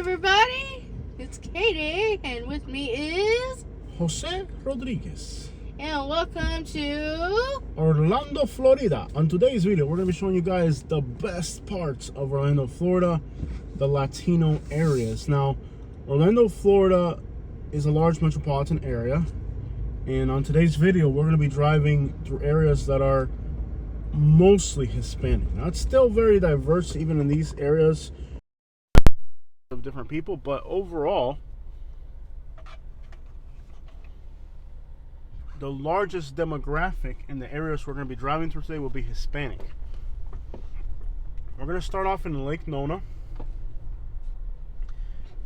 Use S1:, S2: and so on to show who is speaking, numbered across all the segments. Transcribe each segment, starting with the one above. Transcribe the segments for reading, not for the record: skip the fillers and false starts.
S1: everybody, it's Katie, and with me is
S2: Jose Rodriguez,
S1: and welcome to
S2: Orlando, Florida. On today's video, we're going to be showing you guys the best parts of Orlando, Florida, the Latino areas. Now, Orlando, Florida is a large metropolitan area, and on today's video, we're going to be driving through areas that are mostly Hispanic. Now, it's still very diverse even in these areas of different people, but overall, the largest demographic in the areas we're going to be driving through today will be Hispanic. We're going to start off in Lake Nona,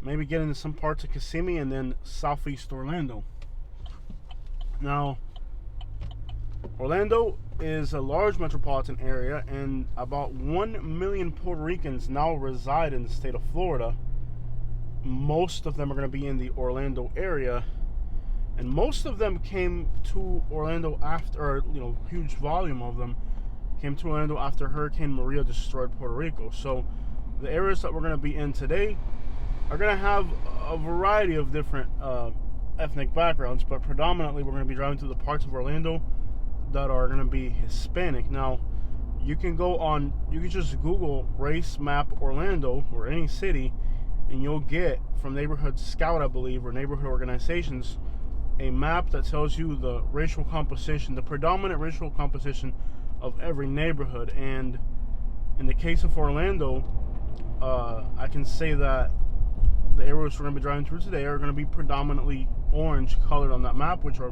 S2: maybe get into some parts of Kissimmee, and then southeast Orlando. Now, Orlando is a large metropolitan area, and about 1 million Puerto Ricans now reside in the state of Florida. Most of them are going to be in the Orlando area, and most of them came to Orlando after, or, huge volume of them came to Orlando after Hurricane Maria destroyed Puerto Rico. So the areas that we're going to be in today are going to have a variety of different ethnic backgrounds, but predominantly we're going to be driving through the parts of Orlando that are going to be Hispanic. Now, you can just Google race map Orlando or any city, and you'll get from Neighborhood Scout, I believe, or neighborhood organizations, a map that tells you the racial composition, the predominant racial composition of every neighborhood. And in the case of Orlando, I can say that the areas we're going to be driving through today are going to be predominantly orange colored on that map, which are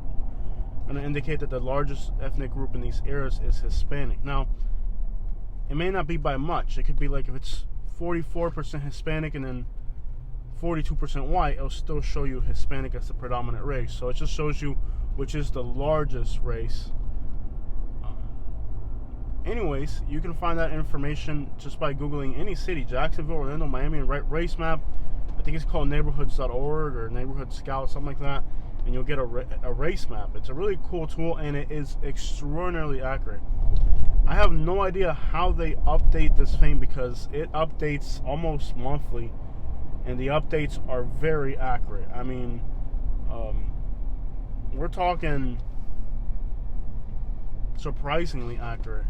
S2: going to indicate that the largest ethnic group in these areas is Hispanic. Now, it may not be by much. It could be like if it's 44% Hispanic and then 42% white, it'll still show you Hispanic as the predominant race. So it just shows you which is the largest race. Anyways, you can find that information just by Googling any city, Jacksonville, Orlando, Miami, and race map. I think it's called neighborhoods.org or Neighborhood Scout, something like that, and you'll get a race map. It's a really cool tool, and it is extraordinarily accurate. I have no idea how they update this thing because it updates almost monthly, and the updates are very accurate. I mean, we're talking surprisingly accurate.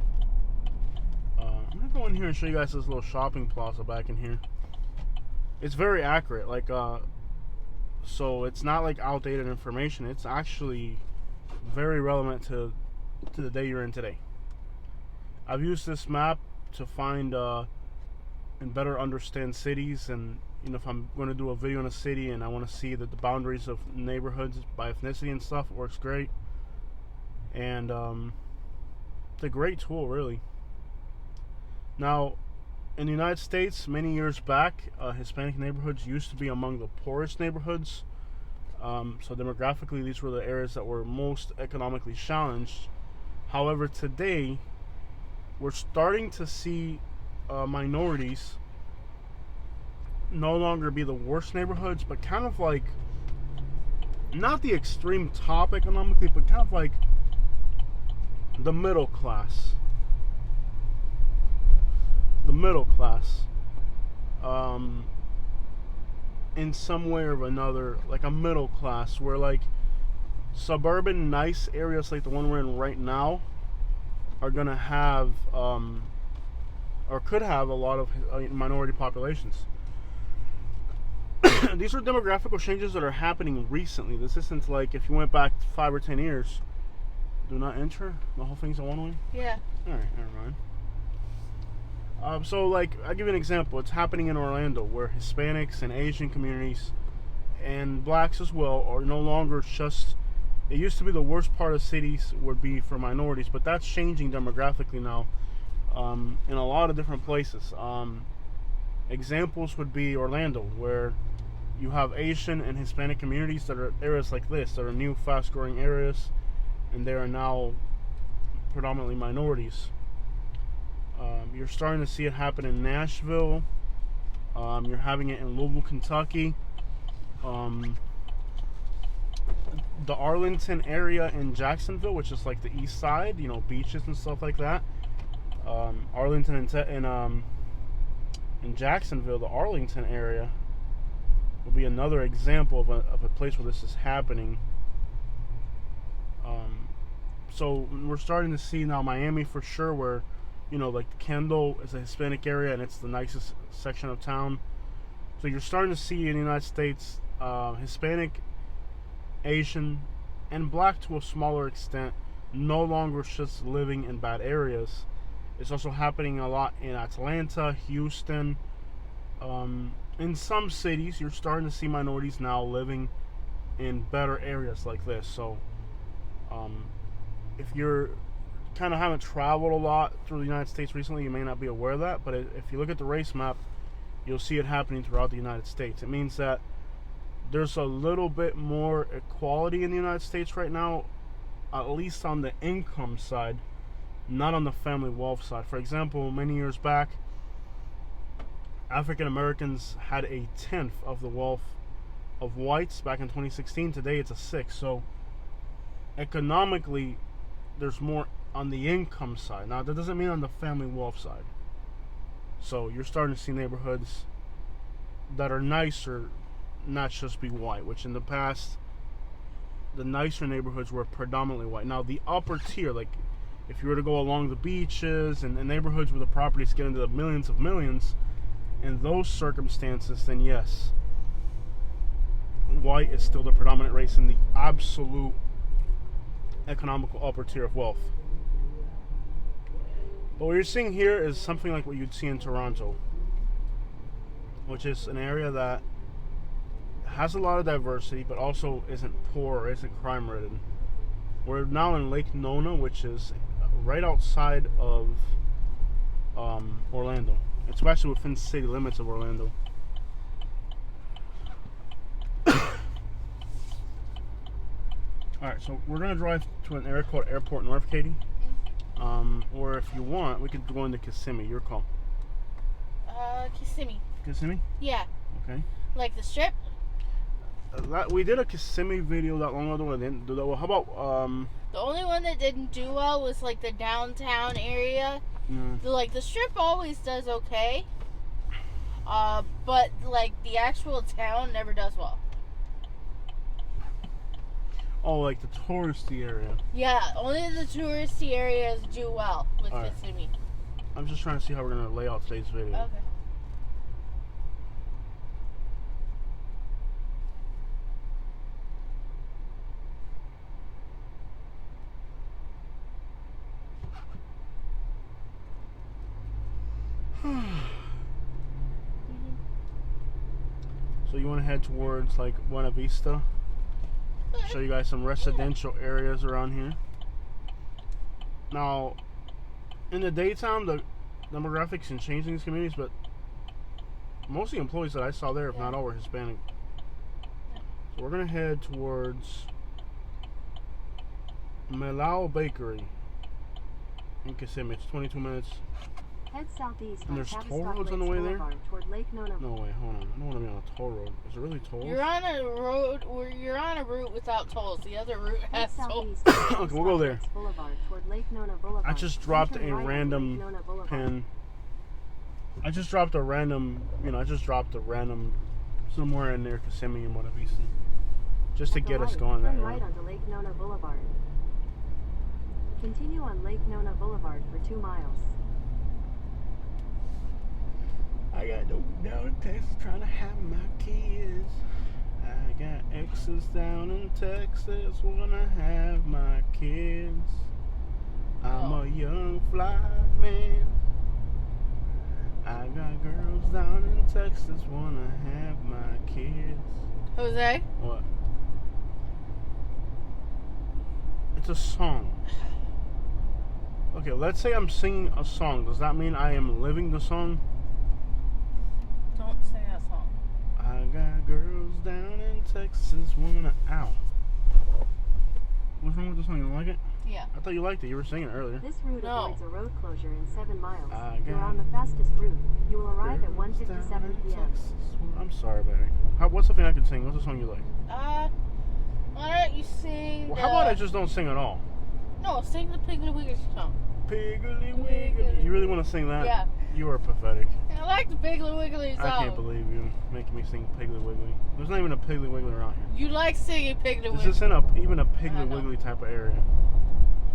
S2: I'm going to go in here and show you guys this little shopping plaza back in here. It's very accurate. So it's not like outdated information. It's actually very relevant to the day you're in today. I've used this map to find and better understand cities, and if I'm going to do a video in a city and I want to see that the boundaries of neighborhoods by ethnicity and stuff, works great. And it's a great tool, really. Now, in the United States, many years back, Hispanic neighborhoods used to be among the poorest neighborhoods. So demographically, these were the areas that were most economically challenged. However, today, we're starting to see minorities no longer be the worst neighborhoods, but kind of like, not the extreme top economically, but kind of like the middle class. The middle class. In some way or another, like a middle class, where like suburban nice areas like the one we're in right now are gonna have or could have a lot of minority populations. These are demographical changes that are happening recently. This isn't like if you went back 5 or 10 years. Do not enter. The whole thing's a one-way.
S1: yeah.
S2: All right, never mind. So, like, I'll give you an example. It's happening in Orlando, where Hispanics and Asian communities, and blacks as well, are no longer just... It used to be the worst part of cities would be for minorities, but that's changing demographically now in a lot of different places. Examples would be Orlando, where you have Asian and Hispanic communities that are areas like this, that are new, fast-growing areas, and they are now predominantly minorities. You're starting to see it happen in Nashville. You're having it in Louisville, Kentucky. The Arlington area in Jacksonville, which is like the east side, beaches and stuff like that. Arlington and in Jacksonville, the Arlington area, will be another example of a place where this is happening. So we're starting to see now Miami for sure, where, like Kendall is a Hispanic area and it's the nicest section of town. So you're starting to see in the United States Hispanic, Asian, and Black to a smaller extent no longer just living in bad areas. It's also happening a lot in Atlanta, Houston. In some cities, you're starting to see minorities now living in better areas like this. So if you're kind of haven't traveled a lot through the United States recently, you may not be aware of that. But if you look at the race map, you'll see it happening throughout the United States. It means that there's a little bit more equality in the United States right now, at least on the income side, not on the family wealth side. For example, many years back, African Americans had a tenth of the wealth of whites back in 2016. Today it's a sixth. So economically, there's more on the income side. Now, that doesn't mean on the family wealth side. So you're starting to see neighborhoods that are nicer, not just be white, which in the past, the nicer neighborhoods were predominantly white. Now, the upper tier, like if you were to go along the beaches and neighborhoods where the properties get into the millions of millions, in those circumstances, then yes, white is still the predominant race in the absolute economical upper tier of wealth. But what you're seeing here is something like what you'd see in Toronto, which is an area that has a lot of diversity, but also isn't poor or isn't crime ridden. We're now in Lake Nona, which is right outside of Orlando. It's actually within city limits of Orlando. Alright, so we're going to drive to an area called Airport North, Katie. Or if you want, we could go into Kissimmee. Your call.
S1: Kissimmee.
S2: Kissimmee?
S1: Yeah.
S2: Okay.
S1: Like the strip?
S2: We did a Kissimmee video that long ago. I didn't do that well. How about
S1: The only one that didn't do well was like the downtown area. The strip always does okay. But like the actual town never does well.
S2: Oh, like the touristy area.
S1: Yeah, only the touristy areas do well with
S2: All right.
S1: Kissimmee.
S2: I'm just trying to see how we're going to lay out today's video.
S1: Okay.
S2: So you want to head towards like Buena Vista? Show you guys some residential areas around here. Now, in the daytime, the demographics can change in these communities, but most of the employees that I saw there, if not all, were Hispanic. So we're gonna head towards Melao Bakery in Kissimmee. It's 22 minutes.
S3: Head southeast
S2: And
S3: on
S2: there's
S3: Tavistock
S2: toll roads
S3: Lakes
S2: on the way there?
S3: Boulevard toward Lake Nona.
S2: No way, hold on. I don't want to be on a toll road. Is it really tolls?
S1: You're on a road where you're on a route without tolls. The other route
S3: Head
S1: has tolls.
S3: southeast on
S2: Okay, we'll go there.
S3: Tavistock Lakes Boulevard toward Lake Nona Boulevard.
S2: I just dropped
S3: Turn
S2: a
S3: right onto
S2: random
S3: Lake Nona Boulevard.
S2: pin. I just dropped a random, somewhere in near Kissimmee and Buena Vista. Just to
S3: At the
S2: get us
S3: light,
S2: going that
S3: turn
S2: way.
S3: right onto Lake Nona Boulevard. Continue on Lake Nona Boulevard for 2 miles.
S2: I got no down in Texas trying to have my kids. I got exes down in Texas wanna have my kids. I'm a young fly man. I got girls down in Texas wanna have my kids.
S1: Jose?
S2: What? It's a song. Okay, let's say I'm singing a song. Does that mean I am living the song?
S1: Don't sing that song.
S2: I got girls down in Texas wanna... Ow. What's wrong with the song? You don't like it?
S1: Yeah.
S2: I thought you liked it. You were singing it earlier.
S3: This route
S1: No.
S3: avoids a road closure in 7 miles.
S2: I
S3: You're
S2: got
S3: on the fastest route. You will arrive at
S2: Girls
S3: 1:57
S2: down in
S3: p.m.
S2: Texas. I'm sorry, baby. What's something I can sing? What's a song you like?
S1: Why don't you sing
S2: Well,
S1: the...
S2: how about I just don't sing at all?
S1: No, sing the Piggly Wiggly song.
S2: Piggly Wiggly. You really want to sing that?
S1: Yeah.
S2: You are pathetic.
S1: I like the Piggly Wiggly song.
S2: I can't believe you making me sing Piggly Wiggly. There's not even a Piggly Wiggly around here.
S1: You like singing Piggly Wiggly.
S2: This isn't even a Piggly Wiggly type of area.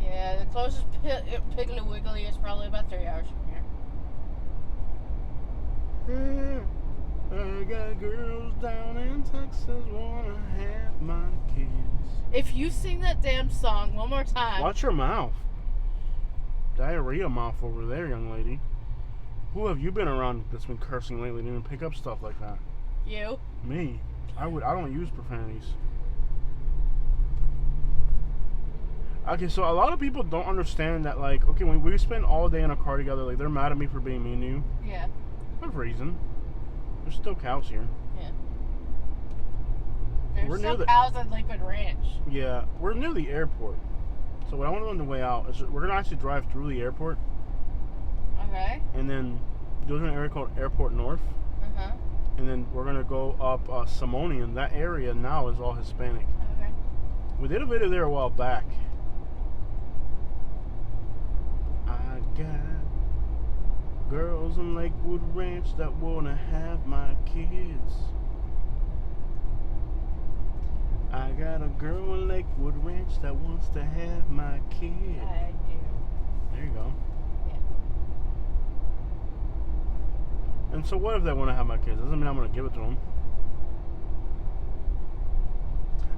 S1: Yeah, the closest Piggly Wiggly is probably about 3 hours from here.
S2: I got girls down in Texas wanna have my kids.
S1: If you sing that damn song one more time.
S2: Watch your mouth. Diarrhea mouth over there, young lady. Who have you been around that's been cursing lately and even pick up stuff like that?
S1: You.
S2: Me. I don't use profanities. Okay, so a lot of people don't understand that, like, okay, when we spend all day in a car together, like, they're mad at me for being mean to you.
S1: Yeah.
S2: With reason. There's still cows here.
S1: Yeah. There's still cows at Lakewood Ranch.
S2: Yeah, we're near the airport. So what I want to do on the way out is we're going to actually drive through the airport.
S1: Okay.
S2: And then go to an area called Airport North.
S1: Uh-huh.
S2: And then we're going to go up Simonian. That area now is all Hispanic.
S1: Okay.
S2: We did a video there a while back. I got girls in Lakewood Ranch that want to have my kids. I got a girl in Lakewood Ranch that wants to have my kid.
S1: I do.
S2: There you go.
S1: Yeah.
S2: And so what if they want to have my kids? Doesn't mean I'm going to give it to them.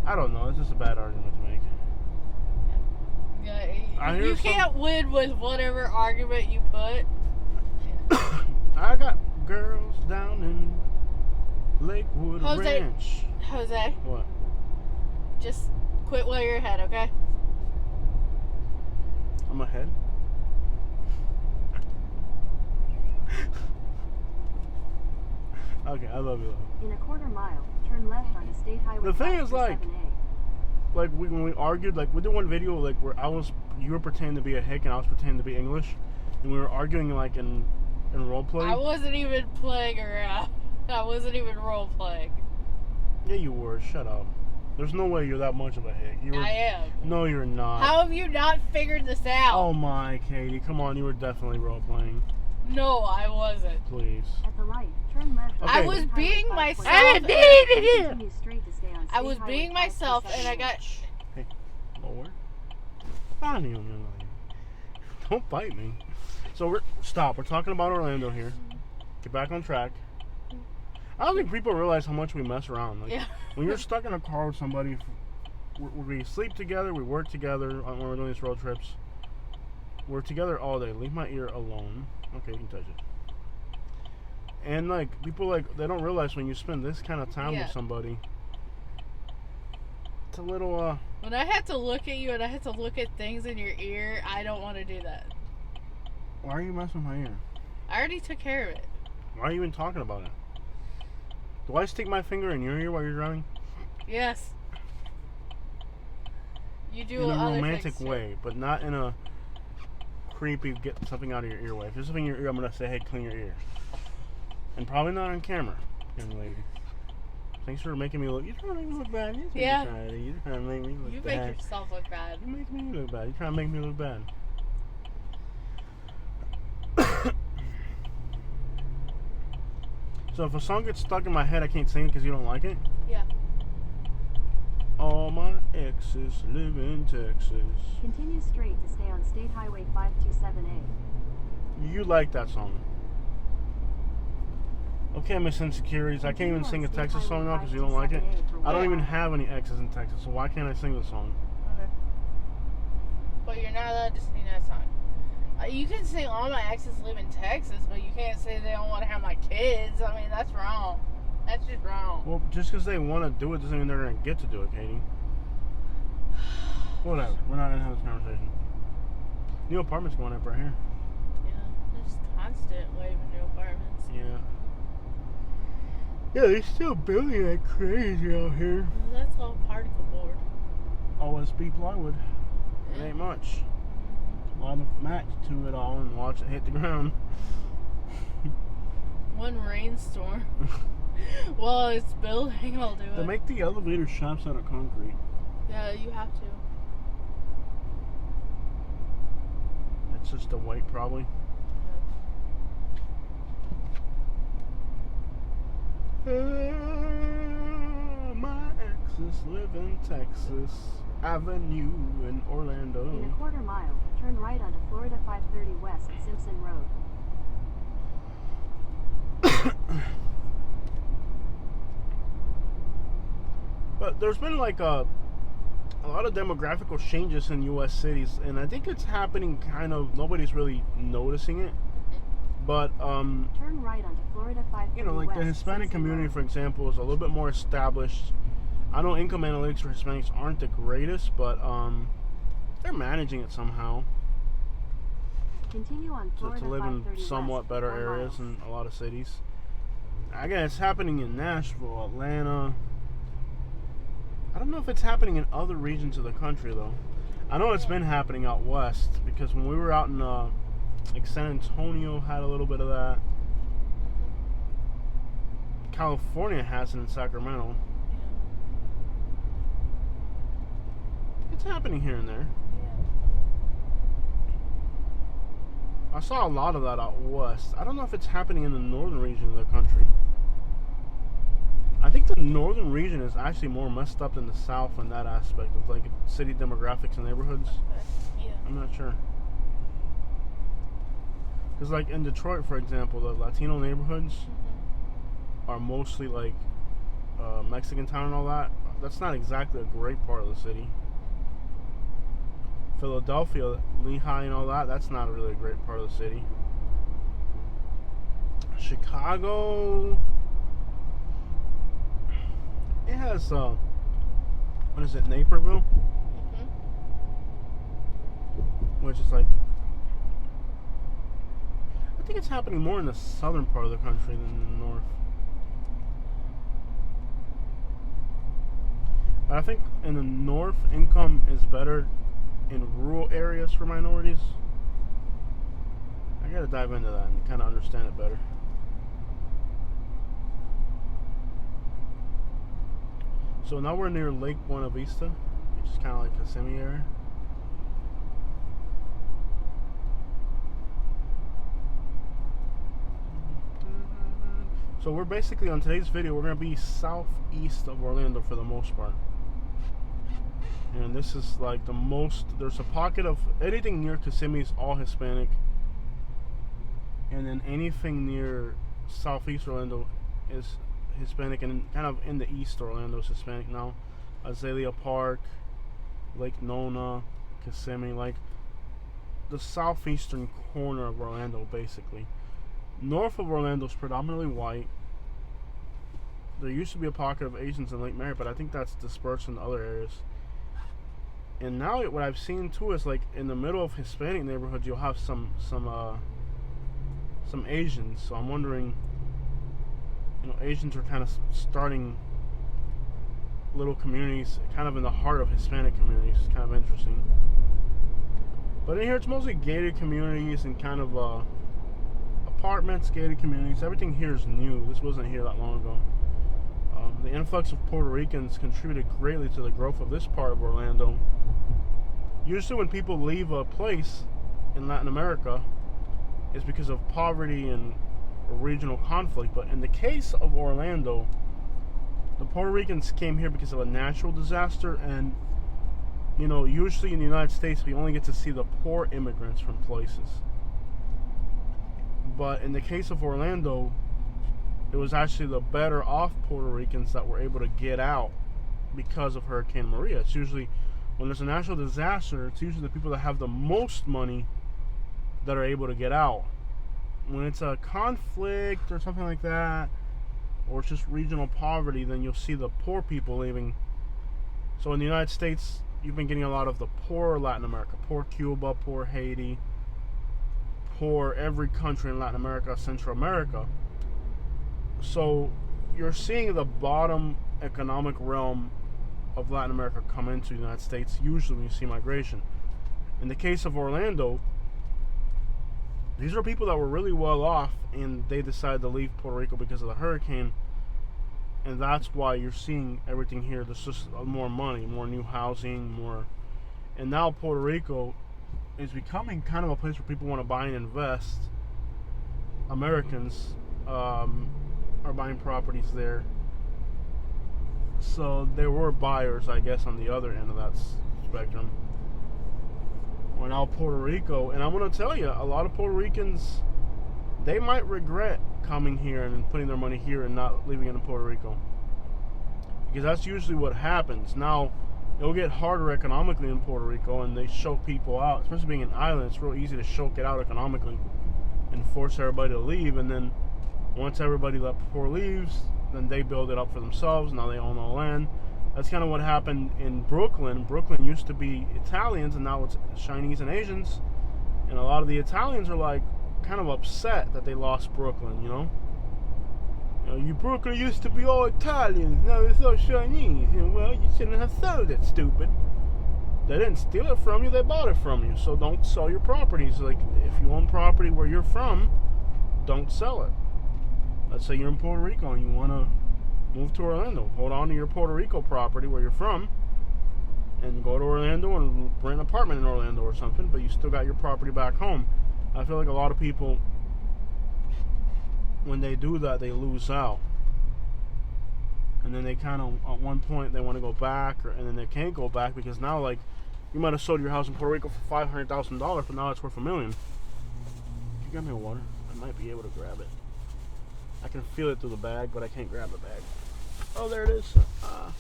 S2: I don't know. It's just a bad argument to make.
S1: Yeah, you can't win with whatever argument you put. Yeah.
S2: I got girls down in Lakewood Ranch.
S1: Jose.
S2: What?
S1: Just quit while you're ahead, okay?
S2: I'm ahead. Okay, I love you.
S3: In a quarter mile, turn left on State Highway.
S2: The thing is, like
S3: 7A.
S2: when we argued, like we did one video, like where you were pretending to be a hick and I was pretending to be English, and we were arguing like in role play.
S1: I wasn't even playing around. I wasn't even role playing.
S2: Yeah, you were. Shut up. There's no way you're that much of a hick.
S1: I am.
S2: No, you're not.
S1: How have you not figured this out?
S2: Oh my, Katie, come on, you were definitely role playing.
S1: No, I wasn't.
S2: Please.
S3: At the right, turn left.
S2: Okay.
S1: I was being myself.
S3: Continue straight to stay on
S1: I was
S3: State
S1: being
S3: Highway
S1: myself,
S3: 527A.
S1: and I got.
S2: Hey, lower. Fine, you. Don't bite me. So we're talking about Orlando here. Get back on track. I don't think people realize how much we mess around. Like,
S1: Yeah.
S2: when you're stuck in a car with somebody, we sleep together, we work together when we're doing these road trips. We're together all day. Leave my ear alone. Okay, you can touch it. And like people, like they don't realize when you spend this kind of time with somebody, it's a little
S1: When I have to look at you and I have to look at things in your ear, I don't want to do that.
S2: Why are you messing with my ear?
S1: I already took care of it.
S2: Why are you even talking about it? Do I stick my finger in your ear while you're driving?
S1: Yes. You do
S2: in a
S1: other
S2: romantic
S1: things,
S2: way, but not in a creepy get something out of your ear way. If there's something in your ear, I'm gonna say, hey, clean your ear. And probably not on camera, young lady. Thanks for making me look. You're trying to make me look bad.
S1: Yeah.
S2: You're trying to make me look
S1: You
S2: bad.
S1: make yourself look bad.
S2: You make me look bad. You're trying to make me look bad. So if a song gets stuck in my head, I can't sing it because you don't like it?
S1: Yeah.
S2: All my exes live in Texas.
S3: Continue straight to stay on State Highway 527A.
S2: You like that song. Okay, Miss Insecurities. I can't even sing a Texas song now because you don't like it. I don't even have any exes in Texas, so why can't I sing the song?
S1: Okay. But you're not allowed to sing that song. You can sing all my exes live in Texas, but you can't say they don't want to have my kids. I mean, that's wrong. That's just wrong.
S2: Well, just because they want to do it doesn't mean they're going to get to do it, Katie. Whatever. We're not going to have this conversation. New apartments going up right here.
S1: Yeah, there's constant wave of new apartments.
S2: Yeah. Yeah, they're still building like crazy out here.
S1: That's all particle board.
S2: OSB plywood.
S1: Yeah.
S2: It ain't much. A lot of match to it all and watch it hit the ground.
S1: One rainstorm. While it's building, I'll do it.
S2: They make the elevator shafts out of concrete.
S1: Yeah, you have to.
S2: It's just the weight, probably. My exes live in Texas Avenue in Orlando.
S3: In a quarter mile, turn right onto Florida 530 West Simpson Road.
S2: But there's been like a lot of demographical changes in U.S. cities, and I think it's happening kind of, nobody's really noticing it. But,
S3: Turn right onto Florida 530
S2: you know, like
S3: West
S2: the Hispanic
S3: Simpson
S2: community,
S3: Road.
S2: for example, is a little bit more established. I know income analytics for Hispanics aren't the greatest, but they're managing it somehow
S3: Continue on Florida
S2: to live in
S3: 530
S2: somewhat
S3: West,
S2: better
S3: 4
S2: areas
S3: miles.
S2: in a lot of cities. Again, it's happening in Nashville, Atlanta. I don't know if it's happening in other regions of the country, though. I know it's been happening out west, because when we were out in like San Antonio had a little bit of that. California has it in Sacramento. It's happening here and there. I saw a lot of that out west. I don't know if it's happening in the northern region of the country. I think the northern region is actually more messed up than the south in that aspect of like city demographics and neighborhoods.
S1: Yeah.
S2: I'm not sure. Because like in Detroit, for example, the Latino neighborhoods are mostly like Mexican town and all that. That's not exactly a great part of the city. Philadelphia, Lehigh and all that, that's not really a great part of the city. Chicago, it has, what is it, Naperville? Which is like, I think it's happening more in the southern part of the country than in the north. But I think in the north, income is better in rural areas for minorities. I gotta dive into that and kind of understand it better. So now we're near Lake Buena Vista, which is kind of like Kissimmee area. So we're basically, on today's video, we're going to be southeast of Orlando for the most part. And this is like the most, there's a pocket of, anything near Kissimmee is all Hispanic. And then anything near southeast Orlando is Hispanic, and kind of in the east Orlando is Hispanic now. Azalea Park, Lake Nona, Kissimmee, like the southeastern corner of Orlando basically. North of Orlando is predominantly white. There used to be a pocket of Asians in Lake Mary, but I think that's dispersed in other areas. And now what I've seen too is like in the middle of Hispanic neighborhoods, you'll have some Asians. So I'm wondering, you know, Asians are kind of starting little communities, kind of in the heart of Hispanic communities. It's kind of interesting. But in here, it's mostly gated communities and kind of apartments, gated communities. Everything here is new. This wasn't here that long ago. The influx of Puerto Ricans contributed greatly to the growth of this part of Orlando. Usually when people leave a place in Latin America, it's because of poverty and regional conflict. But in the case of Orlando, the Puerto Ricans came here because of a natural disaster. And, you know, usually in the United States, we only get to see the poor immigrants from places. But in the case of Orlando, it was actually the better off Puerto Ricans that were able to get out because of Hurricane Maria. It's usually, when there's a natural disaster, it's usually the people that have the most money that are able to get out. When it's a conflict or something like that, or it's just regional poverty, then you'll see the poor people leaving. So in the United States, you've been getting a lot of the poor Latin America, poor Cuba, poor Haiti, poor every country in Latin America, Central America. So you're seeing the bottom economic realm of Latin America come into the United States, usually when you see migration. In the case of Orlando, these are people that were really well off, and they decided to leave Puerto Rico because of the hurricane, and that's why you're seeing everything here. There's just more money, more new housing, more, and now Puerto Rico is becoming kind of a place where people want to buy and invest. Americans are buying properties there. So there were buyers, I guess, on the other end of that spectrum. Well, now Puerto Rico, and I'm going to tell you, a lot of Puerto Ricans, they might regret coming here and putting their money here and not leaving it in Puerto Rico. Because that's usually what happens. Now, it'll get harder economically in Puerto Rico, and they choke people out. Especially being an island, it's real easy to choke it out economically and force everybody to leave. And then once everybody left before leaves, then they build it up for themselves. Now they own all land. That's kind of what happened in Brooklyn. Brooklyn used to be Italians, and now it's Chinese and Asians. And a lot of the Italians are like kind of upset that they lost Brooklyn, you know? You Brooklyn used to be all Italians, now it's all Chinese. And well, you shouldn't have sold it, stupid. They didn't steal it from you, they bought it from you. So don't sell your properties. Like, if you own property where you're from, don't sell it. Let's say you're in Puerto Rico and you want to move to Orlando. Hold on to your Puerto Rico property where you're from and go to Orlando and rent an apartment in Orlando or something, but you still got your property back home. I feel like a lot of people, when they do that, they lose out. And then they kind of, at one point, they want to go back, and then they can't go back because now, like, you might have sold your house in Puerto Rico for $500,000, but now it's worth $1 million. If you got me a water, I might be able to grab it. I can feel it through the bag, but I can't grab the bag. Oh, there it is. I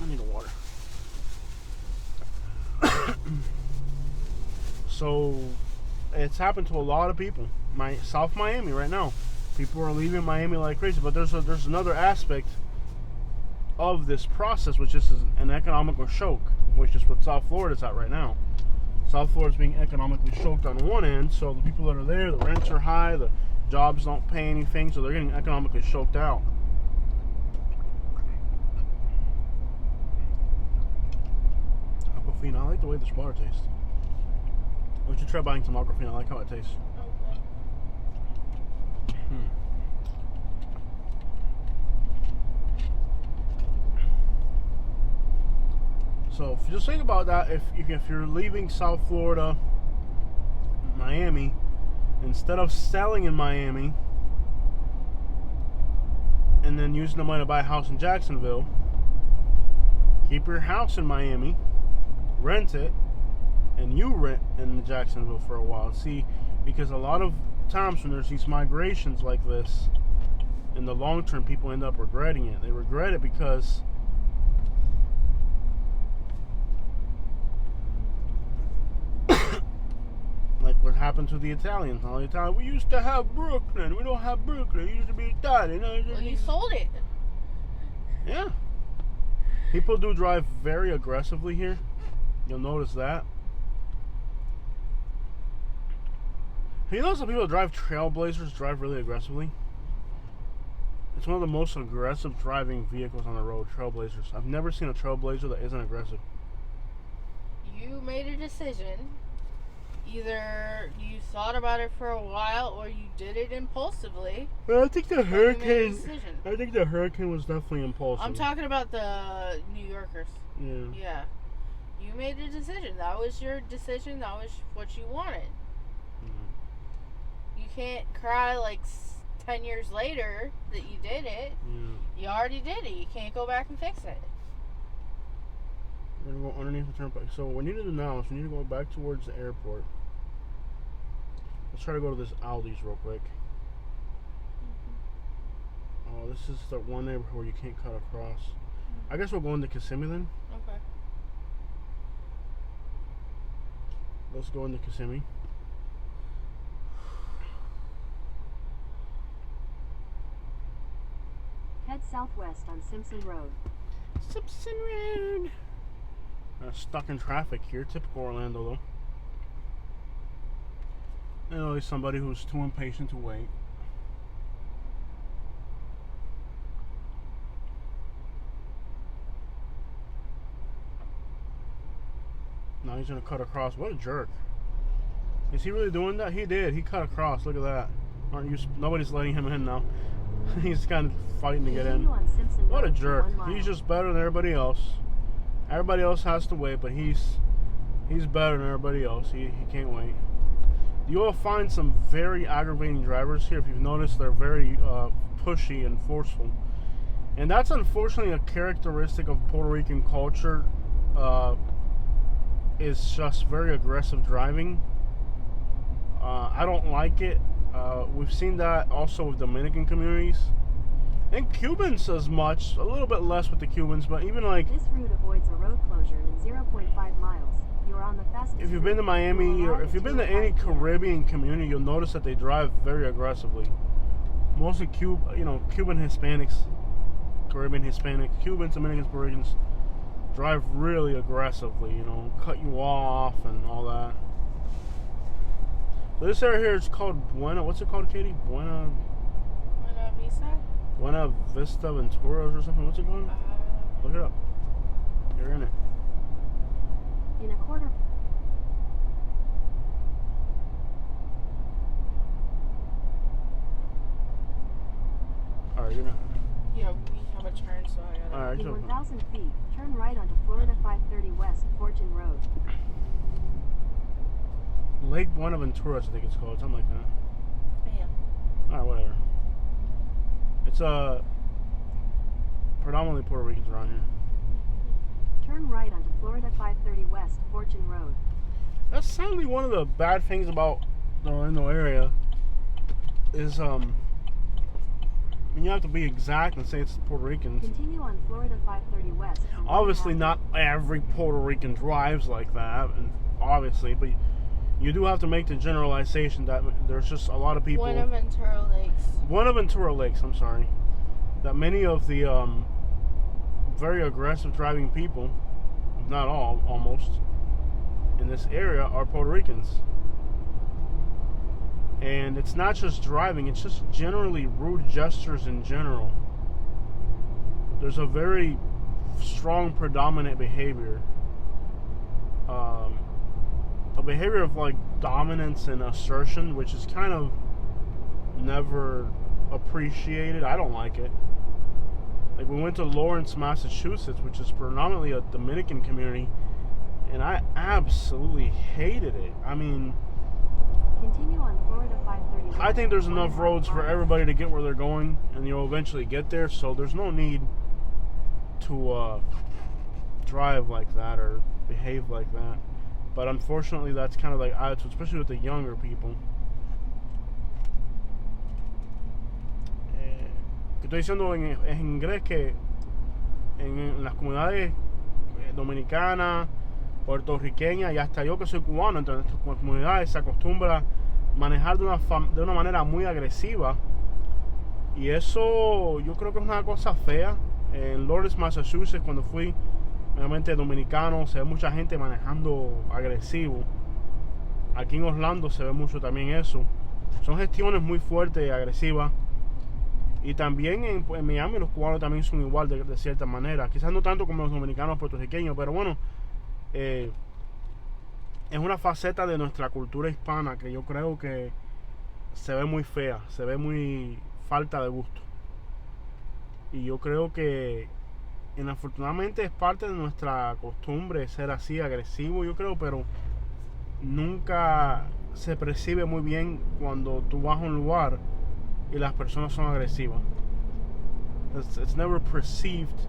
S2: need a water. So, it's happened to a lot of people. South Miami right now. People are leaving Miami like crazy, but there's another aspect of this process, which is an economical choke, which is what South Florida's at right now. South Florida's being economically choked on one end, so the people that are there, the rents are high, the jobs don't pay anything, so they're getting economically choked out. Aquafina, I like the way this water tastes. Why don't you try buying some Aquafina? I like how it tastes. So if you just think about that, if you're leaving South Florida, Miami, instead of selling in Miami and then using the money to buy a house in Jacksonville, keep your house in Miami, rent it, and you rent in Jacksonville for a while. See, because a lot of times when there's these migrations like this, in the long term, people end up regretting it. They regret it because like what happened to the Italians. All the Italians, we used to have Brooklyn. We don't have Brooklyn. It used to be Italian.
S1: Well, you sold it.
S2: Yeah. People do drive very aggressively here. You'll notice that. You know some people that drive Trailblazers drive really aggressively? It's one of the most aggressive driving vehicles on the road, Trailblazers. I've never seen a Trailblazer that isn't aggressive.
S1: You made a decision. Either you thought about it for a while or you did it impulsively.
S2: Well, I think the Hurricane.
S1: Decision.
S2: I think the Hurricane was definitely impulsive.
S1: I'm talking about the New Yorkers.
S2: Yeah.
S1: Yeah. You made a decision. That was your decision. That was what you wanted. You can't cry like 10 years later that you did it.
S2: Yeah.
S1: You already did it. You can't go back and fix it.
S2: We're going to go underneath the turnpike. So what we need to do now is we need to go back towards the airport. Let's try to go to this Aldi's real quick. Oh, this is the one neighborhood where you can't cut across. I guess we'll go into Kissimmee then.
S1: Okay.
S2: Let's go into Kissimmee.
S3: Head southwest on Simpson Road.
S2: Simpson Road. Stuck in traffic here. Typical Orlando, though. And always somebody who's too impatient to wait. Now he's gonna cut across. What a jerk! Is he really doing that? He did. He cut across. Look at that. Aren't you? Nobody's letting him in now. He's kind of fighting to get in. What a jerk! He's just better than everybody else. Everybody else has to wait, but he's better than everybody else. He can't wait. You will find some very aggravating drivers here. If you've noticed, they're very pushy and forceful. And that's unfortunately a characteristic of Puerto Rican culture. Is just very aggressive driving. I don't like it. We've seen that also with Dominican communities. And Cubans as much, a little bit less with the Cubans, but even like...
S3: This route avoids a road closure in 0.5 miles. You're on the fastest
S2: If you've been to Miami, or if you've been to any Caribbean community, you'll notice that they drive very aggressively. Mostly Cuban Hispanics, Caribbean Hispanics, Cubans, Dominicans, Puerto Ricans drive really aggressively, cut you off and all that. So this area here is called Buena, what's it called, Katie? Buena Vista Venturas or something, what's it called? Look it up. You're in it.
S3: In a quarter.
S2: Alright, you're not.
S1: Yeah, we have a turn, so I gotta.
S2: Alright,
S3: In 1,000 feet, turn right onto Florida 530 West, Fortune Road.
S2: Lake Buenaventura, I think it's called, something like that.
S1: Yeah.
S2: Alright, whatever. It's predominantly Puerto Ricans around here.
S3: Turn right onto Florida 530 West, Fortune Road.
S2: That's sadly one of the bad things about the Orlando area is you have to be exact and say it's Puerto Ricans.
S3: Continue on Florida 530 West.
S2: Obviously, not every Puerto Rican drives like that, and obviously, but you do have to make the generalization that there's just a lot of people. Buenaventura Lakes, I'm sorry. That many of the very aggressive driving people, if not all, almost, in this area are Puerto Ricans. And it's not just driving, it's just generally rude gestures in general. There's a very strong predominant behavior. A behavior of like dominance and assertion, which is kind of never appreciated. I don't like it. Like, we went to Lawrence, Massachusetts, which is predominantly a Dominican community, and I absolutely hated it. I mean,
S3: continue on Florida 530.
S2: I think there's enough roads for everybody to get where they're going, and you'll eventually get there, so there's no need to drive like that or behave like that. But unfortunately, that's kind of like attitude, especially with the younger people. Que estoy diciendo en inglés que en las comunidades dominicanas, puertorriqueñas y hasta yo que soy cubano, entre nuestras comunidades se acostumbra manejar de una manera muy agresiva, y eso yo creo que es una cosa fea. En Lawrence, Massachusetts, cuando fui, obviamente dominicano, se ve mucha gente manejando agresivo. Aquí en Orlando se ve mucho también eso. Son gestiones muy fuertes y agresivas. Y también en Miami los cubanos también son igual de cierta manera. Quizás no tanto como los dominicanos puertorriqueños, pero bueno, es una faceta de nuestra cultura hispana que yo creo que se ve muy fea, se ve muy falta de gusto. Y yo creo que inafortunadamente es parte de nuestra costumbre ser así, agresivo, yo creo, pero nunca se percibe muy bien cuando tú vas a un lugar y las personas son agresivas. It's never perceived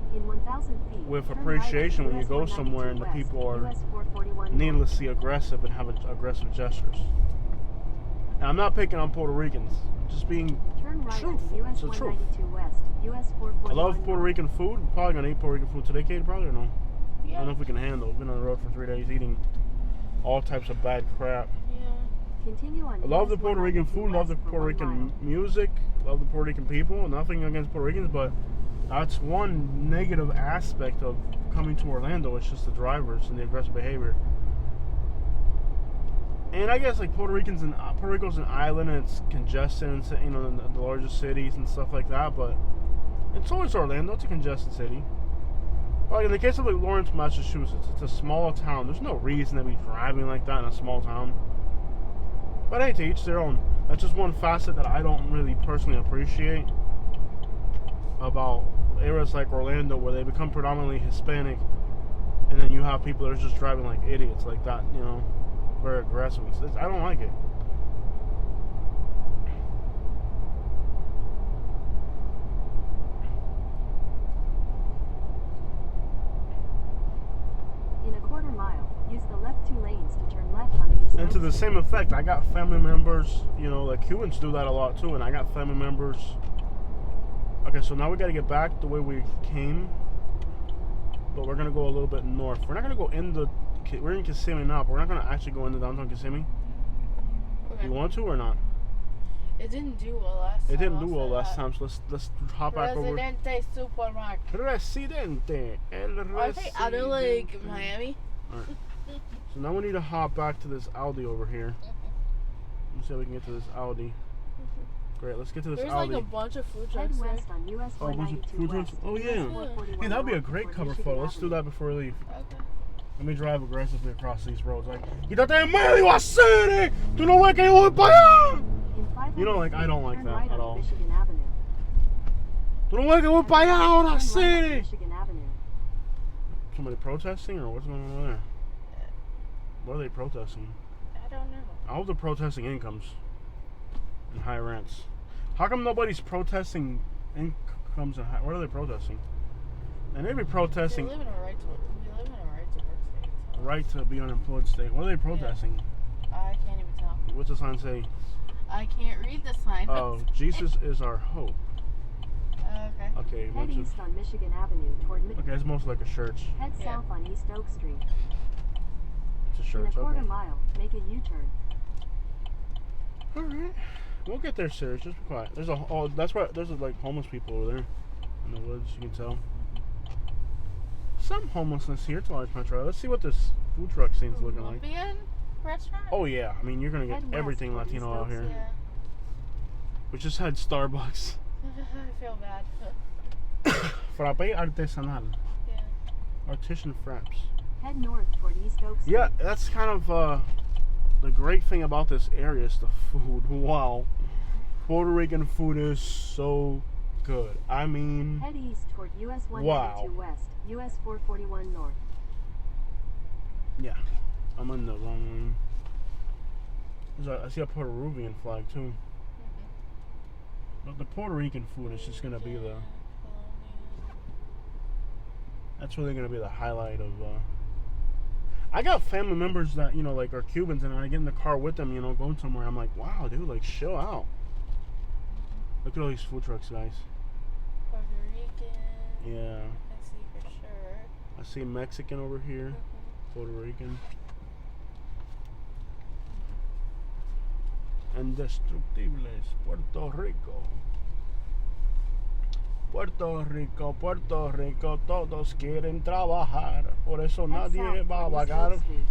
S2: with appreciation when you go somewhere and the people are needlessly aggressive and have aggressive gestures. And I'm not picking on Puerto Ricans, just being truthful. It's the truth. I love Puerto Rican food. We're probably gonna eat Puerto Rican food today, Kate, probably, or no?
S1: Yeah.
S2: I don't know if we can handle it. We've been on the road for 3 days eating all types of bad crap. I love the Puerto Rican food, love the Puerto Rican music, love the Puerto Rican people. Nothing against Puerto Ricans, but that's one negative aspect of coming to Orlando. It's just the drivers and the aggressive behavior. And I guess like Puerto Rico's an island and it's congested, and in the largest cities and stuff like that. But it's always Orlando. It's a congested city. But like in the case of like Lawrence, Massachusetts, it's a small town. There's no reason to be driving like that in a small town. But hey, to each their own. That's just one facet that I don't really personally appreciate about areas like Orlando, where they become predominantly Hispanic, and then you have people that are just driving like idiots like that, very aggressive. I don't like it. the same effect. I got family members, you know, like Cubans do that a lot too, and I got family members. Okay, so now we got to get back the way we came, but we're gonna go a little bit north. We're not gonna go in the. We're in Kissimmee now, but we're not gonna actually go into downtown Kissimmee.
S1: Okay.
S2: You want to or not?
S1: It didn't do well last time.
S2: It didn't do
S1: I'll
S2: well
S1: say
S2: last
S1: that.
S2: time, so let's hop back over.
S1: Presidente Supermarket.
S2: Presidente. El
S1: Are they out of like
S2: Residente.
S1: Miami?
S2: Alright. So now we need to hop back to this Audi over here. Let's see if we can get to this Audi. Great, let's get to this
S1: There's
S2: Audi.
S1: like a bunch of food
S3: Head
S1: trucks there.
S3: west on US
S2: Oh, a bunch of
S3: 192
S2: food trucks?
S3: west.
S2: Oh, yeah.
S3: US 441
S2: Hey, that'd be a
S3: north
S2: great
S3: toward
S2: cover
S3: Michigan
S2: photo. Let's do
S3: Avenue.
S2: that before we leave.
S1: Okay.
S2: Let me drive aggressively across these roads. Like, quítate en medio, hacer! Tú no ves que yo voy para allá!
S3: In 500
S2: You know, like, I don't like
S3: turn
S2: that
S3: right
S2: at
S3: onto
S2: all.
S3: Michigan Avenue.
S2: Tú no ves que voy para allá ahora,
S3: Turn right onto
S2: hacer!
S3: Michigan Avenue.
S2: Somebody protesting, or what's going on over there? What are they protesting?
S1: I don't know.
S2: I hope they're protesting incomes and high rents. How come nobody's protesting incomes and high? What are they protesting? And they'd be protesting
S1: We live in a right to work state. So
S2: right to be unemployed state. What are they protesting?
S1: I can't even tell.
S2: What's the sign say?
S1: I can't read the sign.
S2: Oh, Jesus is our hope.
S1: Okay.
S2: Okay,
S3: Head
S2: bunch of,
S3: east on Michigan Avenue toward
S2: okay, it's mostly like a church.
S3: Head
S1: Yeah.
S3: south on East Oak Street.
S2: It's a
S3: In a
S2: church.
S3: quarter
S2: Okay.
S3: mile, make a U-turn.
S2: All right. We'll get there, serious. Just be quiet. There's a oh, that's why there's like homeless people over there in the woods. You can tell. Some homelessness here. It's a large metro. Let's see what this food truck scene's looking like.
S1: Colombian restaurant?
S2: Oh yeah, I mean you're gonna get
S3: Head west
S2: everything
S3: toward
S2: Latino
S3: East
S2: out
S3: Oak
S2: here.
S3: Street.
S1: Yeah.
S2: We just had Starbucks.
S1: I feel bad.
S2: Frappe artesanal.
S1: Yeah.
S2: Artisan fraps.
S3: Head north toward East Oak Street.
S2: Yeah, that's kind of the great thing about this area is the food. Wow. Puerto Rican food is so good. I mean,
S3: Head east toward US 192
S2: Wow.
S3: west, US 441 north.
S2: yeah, I'm in the wrong lane. I see a Puerto Rican flag too. But the Puerto Rican food is just gonna be the. That's really gonna be the highlight of. I got family members that like are Cubans, and I get in the car with them, going somewhere. I'm like, wow, dude, like chill out. Look at all these food trucks, guys.
S1: Puerto Rican.
S2: Yeah,
S1: I see for sure.
S2: I see Mexican over here, Puerto Rican. Indestructibles, Puerto Rico. Puerto Rico, Puerto Rico, todos quieren trabajar, por eso
S3: Head
S2: nadie
S3: south
S2: va a
S3: toward East
S2: pagar.
S3: Oak Street.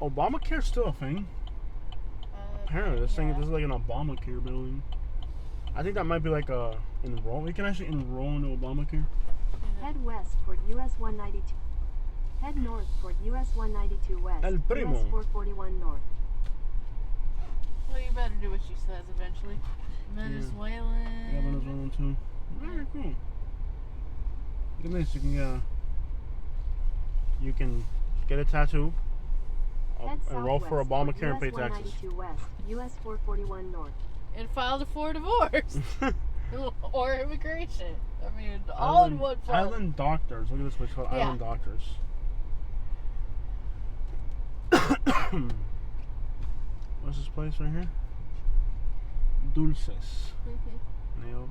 S2: Obamacare's still a thing. Apparently, this is like an Obamacare building. I think that might be like a enroll. You can actually enroll into Obamacare.
S3: Head west toward US 192. Head north toward US 192 west,
S2: El Primo.
S3: US 441 north.
S1: Well, you better do what she says eventually. Venezuelan.
S2: Yeah, Venezuelan too. Very cool. Look at this. You can get a tattoo,
S3: Head
S2: enroll for
S3: southwest toward
S2: Obamacare and pay
S3: US
S2: taxes.
S3: 192 west, US 441 north.
S1: And filed for divorce. Or immigration. I mean, all in one place.
S2: Island Doctors. Look at this place called
S1: Yeah.
S2: Island Doctors. What's this place right here? Dulces. Nails.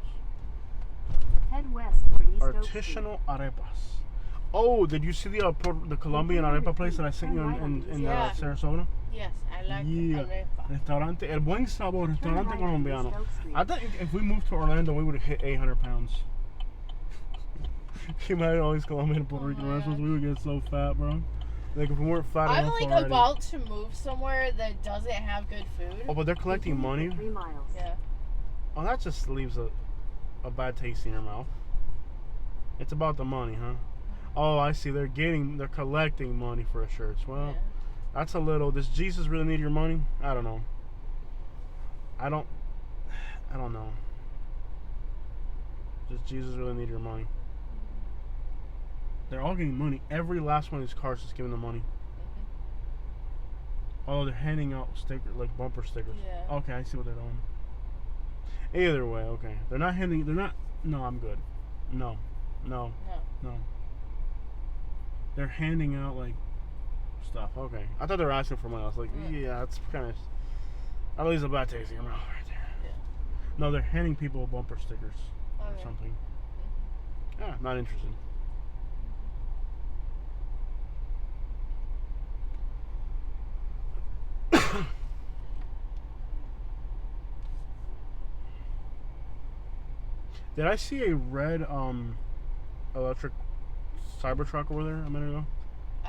S3: Head west toward East Oak Street.
S2: Artisanal arepas. Oh, did you see the Colombian arepa place that I sent you in
S1: Yeah.
S2: Sarasota?
S1: Yes, I like
S2: Yeah.
S1: arepa.
S2: Restaurante, El Buen Sabor,
S3: Turn
S2: restaurante
S3: right on East
S2: colombiano.
S3: Oak Street.
S2: I think if we moved to Orlando, we would have hit 800 pounds. Can you imagine all these Colombian and Puerto
S1: Oh
S2: Rican
S1: my
S2: restaurants?
S1: God.
S2: We would get so fat, bro. Like if we weren't fat
S1: I'm
S2: enough
S1: like
S2: already.
S1: about to move somewhere that doesn't have good food.
S2: Oh, but they're collecting
S3: Continue
S2: money.
S3: for 3 miles.
S1: Yeah.
S2: Oh, that just leaves a bad taste in your mouth. It's about the money, huh? Oh, I see. They're collecting money for shirts. Well,
S1: Yeah.
S2: that's a little. Does Jesus really need your money? I don't know. I don't know. Does Jesus really need your money? They're all getting money. Every last one of these cars is giving them money. Oh, they're handing out stickers, like bumper stickers.
S1: Yeah.
S2: Okay, I see what they're doing. Either way, okay. They're not. No, I'm good. No.
S1: No.
S2: They're handing out like stuff. Okay. I thought they were asking for money. I was like, yeah, that's kind of. At least a bad taste in your mouth right there.
S1: Yeah.
S2: No, they're handing people bumper stickers or
S1: Okay.
S2: something. Yeah, not interested. Did I see a red electric Cybertruck over there a minute ago?
S1: I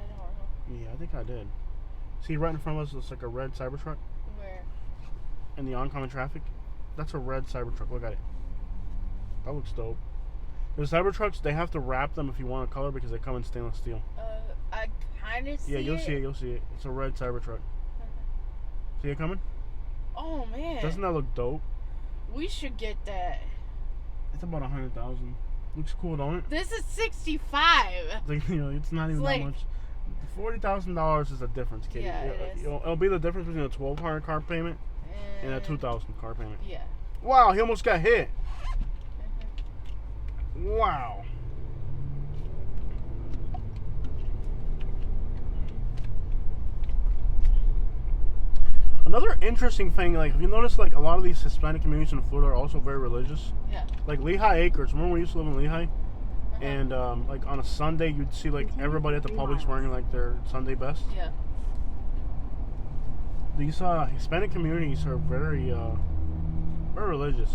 S1: don't know.
S2: Yeah, I think I did. See, right in front of us looks like a red Cybertruck
S1: Where?
S2: in the oncoming traffic. That's a red Cybertruck. Look at it. That looks dope. The Cybertrucks, they have to wrap them if you want a color because they come in stainless steel.
S1: I kind of see
S2: Yeah, you'll
S1: it.
S2: see it. You'll see it. It's a red Cybertruck. See it coming?
S1: Oh, man.
S2: Doesn't that look dope?
S1: We should get that.
S2: It's about 100,000. Looks cool, don't it?
S1: This is 65.
S2: Like, you know, it's not even
S1: It's
S2: that much. $40,000 is the difference, kid.
S1: Yeah, it is.
S2: It'll be the difference between a $1,200 car payment and a $2,000 car payment.
S1: Yeah.
S2: Wow, he almost got hit. Wow. Another interesting thing, like, have you noticed, like, a lot of these Hispanic communities in Florida are also very religious?
S1: Yeah.
S2: Like, Lehigh Acres, remember we used to live in Lehigh? And, like, on a Sunday, you'd see, like, everybody at the Publix wearing, like, their Sunday best.
S1: Yeah.
S2: These Hispanic communities are very religious.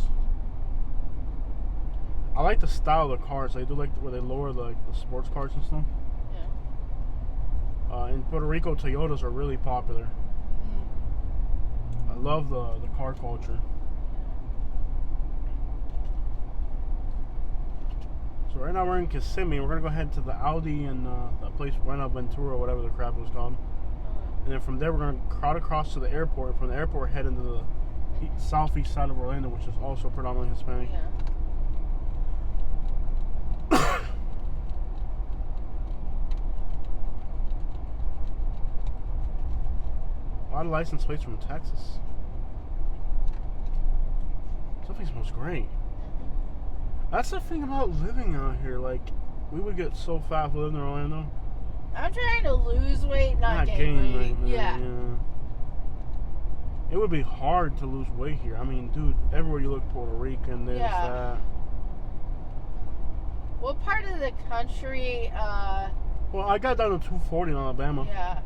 S2: I like the style of the cars. They do like where they lower the sports cars and stuff.
S1: Yeah.
S2: In Puerto Rico, Toyotas are really popular. I love the car culture. So right now we're in Kissimmee. We're gonna go ahead to the Audi and that place Buenaventura or whatever the crap it was called. And then from there we're gonna crowd across to the airport. And from the airport head into the southeast side of Orlando, which is also predominantly Hispanic.
S1: Yeah.
S2: A lot of license plates from Texas. Something smells great. That's the thing about living out here. Like, we would get so fat if we lived in Orlando.
S1: I'm trying to lose weight, not gain
S2: gain
S1: weight.
S2: man.
S1: Yeah.
S2: It would be hard to lose weight here. I mean, dude, everywhere you look, Puerto Rican, there's
S1: Yeah.
S2: that.
S1: What part of the country,
S2: Well, I got down to 240 in Alabama
S1: yeah.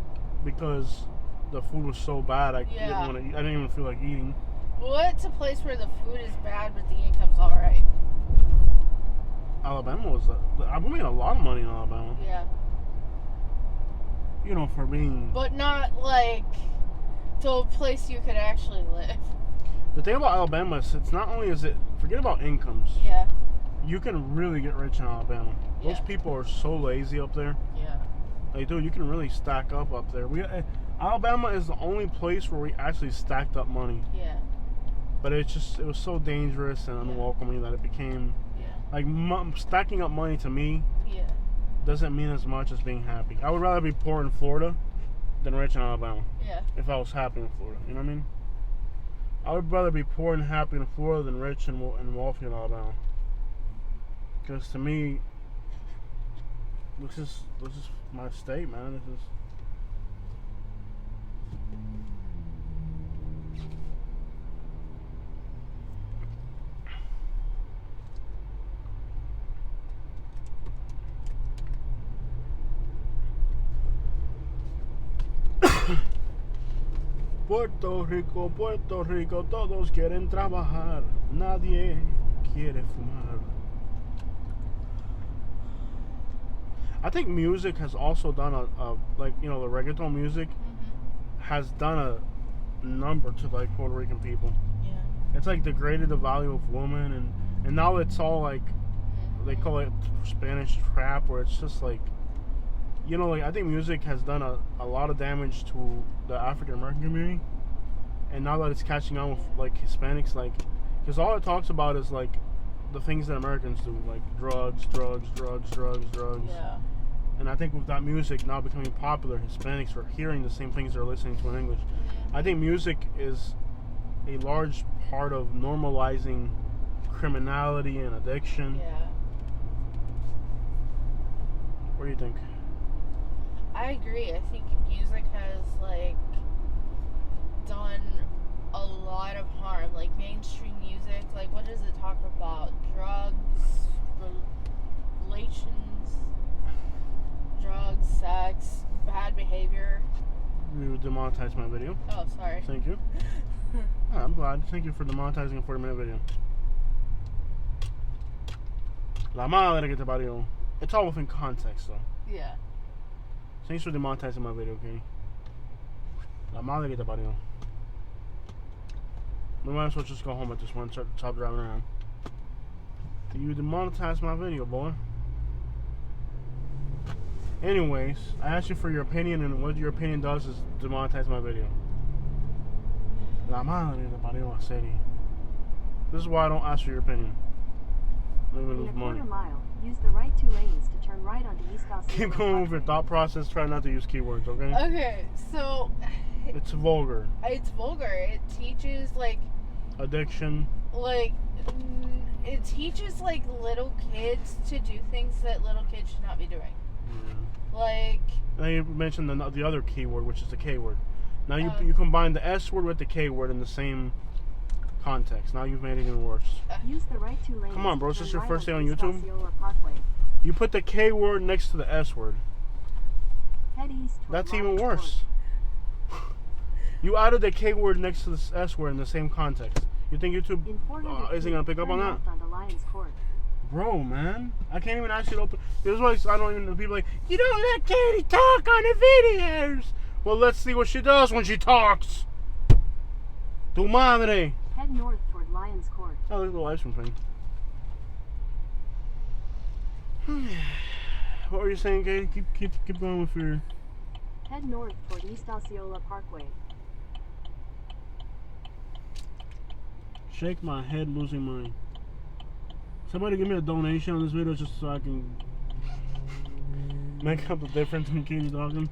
S2: because the food was so bad. I didn't
S1: Yeah.
S2: want to. I didn't even feel like eating.
S1: What's a place where the food is bad but the income's alright?
S2: Alabama was. I made a lot of money in Alabama.
S1: Yeah.
S2: You know, for being.
S1: But not like to a place you could actually live.
S2: The thing about Alabama is, it's not only is it. Forget about incomes.
S1: Yeah.
S2: You can really get rich in Alabama. Those
S1: Yeah.
S2: people are so lazy up there.
S1: Yeah.
S2: Like, dude, you can really stack up there. Alabama is the only place where we actually stacked up money.
S1: Yeah.
S2: But it was so dangerous and unwelcoming that it became
S1: Yeah.
S2: like stacking up money to me
S1: Yeah.
S2: doesn't mean as much as being happy. I would rather be poor in Florida than rich in Alabama
S1: Yeah.
S2: if I was happy in Florida. You know what I mean? I would rather be poor and happy in Florida than rich and wealthy in Alabama. Because to me, this is my state, man. This is. Puerto Rico, todos quieren trabajar, nadie quiere fumar. I think music has also done like, you know, the reggaeton music has done a number to like Puerto Rican people.
S1: Yeah.
S2: It's like degraded the value of women, and now it's all like, they call it Spanish trap, where it's just like, you know, like, I think music has done a lot of damage to the African American community, and now that it's catching on with like Hispanics, like, because all it talks about is like the things that Americans do, like drugs.
S1: Yeah.
S2: And I think with that music now becoming popular, Hispanics are hearing the same things they're listening to in English. I think music is a large part of normalizing criminality and addiction.
S1: Yeah.
S2: What do you think?
S1: I agree. I think music has like done a lot of harm. Like mainstream music, like what does it talk about? Drugs, relations, drugs, sex, bad behavior.
S2: You demonetized my video.
S1: Oh, sorry.
S2: Thank you. Oh, I'm glad. Thank you for demonetizing a 40-minute video. La madre que te parió. It's all within context, though.
S1: Yeah.
S2: Thanks for demonetizing my video, okay? La madre que te parió. We might as well just go home at this one and stop driving around. You demonetized my video, boy. Anyways, I asked you for your opinion, and what your opinion does is demonetize my video. La madre que te parió a serie. This is why I don't ask for your opinion. I'm gonna
S3: In
S2: lose
S3: a quarter
S2: money.
S3: mile, use the right 2 lanes to turn right onto East Osceola.
S2: Keep going with your thought process. Try not to use keywords, okay?
S1: Okay, so
S2: It's vulgar.
S1: it's vulgar. It teaches like
S2: Addiction.
S1: it teaches like little kids to do things that little kids should not be doing.
S2: Yeah.
S1: Like
S2: Now you mentioned the other keyword, which is the K word. Now you
S1: Okay.
S2: you combine the S word with the K word in the same context. Now you've made it even worse.
S3: Use the right 2 lanes.
S2: Come on, bro,
S3: to
S2: is this
S3: turn
S2: your
S3: right
S2: first day
S3: onto
S2: on
S3: East
S2: YouTube?
S3: Osceola Parkway.
S2: You put the K word next to the S word.
S3: Head east toward
S2: That's even
S3: Lions
S2: worse. You added the K word next to the S word in the same context. You think YouTube
S3: Court. In 400
S2: isn't gonna pick up on
S3: turn
S2: that?
S3: left onto Lions Court.
S2: Bro, man, I can't even ask you to open. This is why I don't even. People like, you don't let Katie talk on the videos. Well, let's see what she does when she talks. Tu madre.
S3: Head north toward Lions Court.
S2: Oh, look at the live stream thing. What were you saying, Katie? Keep going with your.
S3: Head north toward East Osceola Parkway.
S2: Shake my head, losing mine. Somebody give me a donation on this video just so I can make up the difference in Katie talking.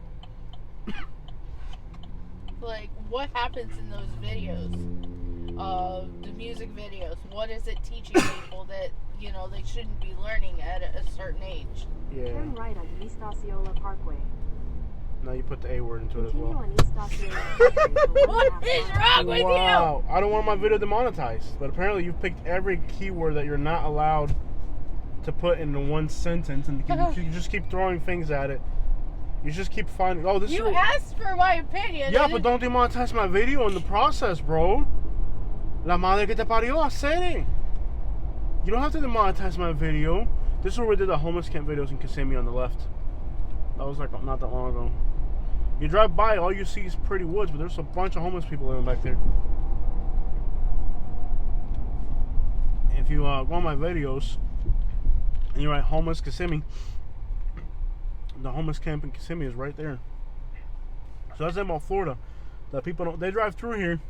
S1: like what happens in those videos? The music videos. What is it teaching people that, you know, they shouldn't be learning at a certain age?
S2: Yeah.
S3: Turn right onto East Osceola Parkway.
S2: Now you put the A word into it as
S3: Continue
S2: well.
S3: on East Osceola Parkway for
S1: What
S3: 1.5
S1: is
S3: miles.
S1: wrong with you?
S2: Wow, I don't want my video demonetized, but apparently you've picked every keyword that you're not allowed to put into one sentence, and you just keep throwing things at it. You just keep finding. Oh, this
S1: You
S2: is.
S1: asked for my opinion.
S2: Yeah,
S1: and
S2: but don't demonetize my video in the process, bro. La madre que te parió, I said it. You don't have to demonetize my video. This is where we did the homeless camp videos in Kissimmee on the left. That was like not that long ago. You drive by, all you see is pretty woods, but there's a bunch of homeless people living back there. If you go on my videos and you write homeless Kissimmee, the homeless camp in Kissimmee is right there. So that's about Florida. That people don't. They drive through here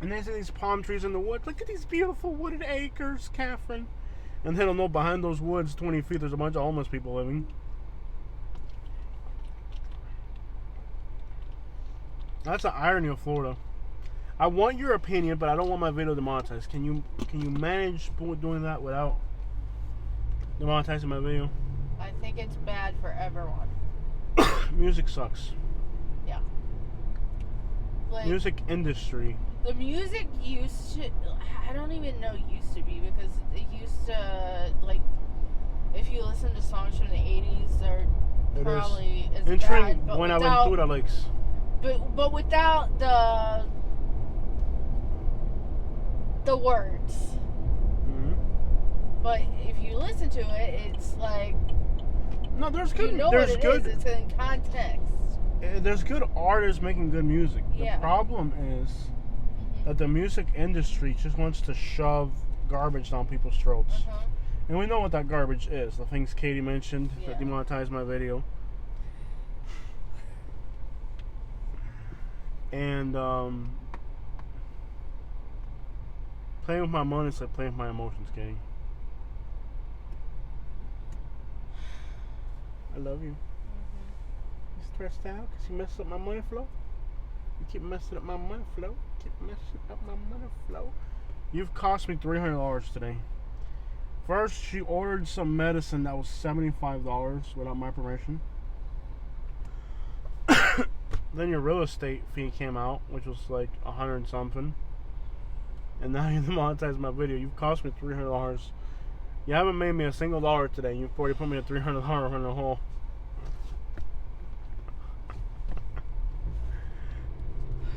S2: and they see these palm trees in the woods. Look at these beautiful wooded acres, Catherine. And they don't know behind those woods, 20 feet, there's a bunch of homeless people living. That's the irony of Florida. I want your opinion, but I don't want my video demonetized. Can you manage doing that without demonetizing my video?
S1: I think it's bad for everyone.
S2: Music sucks.
S1: Yeah. Like,
S2: Music industry.
S1: the music used to, I don't even know used to be, because it used to, like, if you listen to songs from the 80s, they're
S2: It
S1: probably
S2: is.
S1: as
S2: Entering
S1: bad, but
S2: when
S1: without,
S2: Aventura Lakes.
S1: but without the words.
S2: Mm-hmm.
S1: But if you listen to it, it's like,
S2: No, there's good.
S1: you know
S2: there's
S1: what it
S2: good.
S1: is. It's in context.
S2: There's good artists making good music.
S1: Yeah.
S2: The problem is that the music industry just wants to shove garbage down people's throats.
S1: Uh-huh.
S2: And we know what that garbage is. The things Katie mentioned
S1: Yeah.
S2: that demonetized my video. And playing with my money is like playing with my emotions, Katie. I love you. You stressed out because you messed up my money flow? You keep messing up my money flow. Keep messing up my money flow. You've cost me $300 today. First, she ordered some medicine that was $75 without my permission. Then your real estate fee came out, which was like 100 something. And now you monetize my video. You've cost me $300. You haven't made me a single dollar today. You've already put me a $300 in the hole.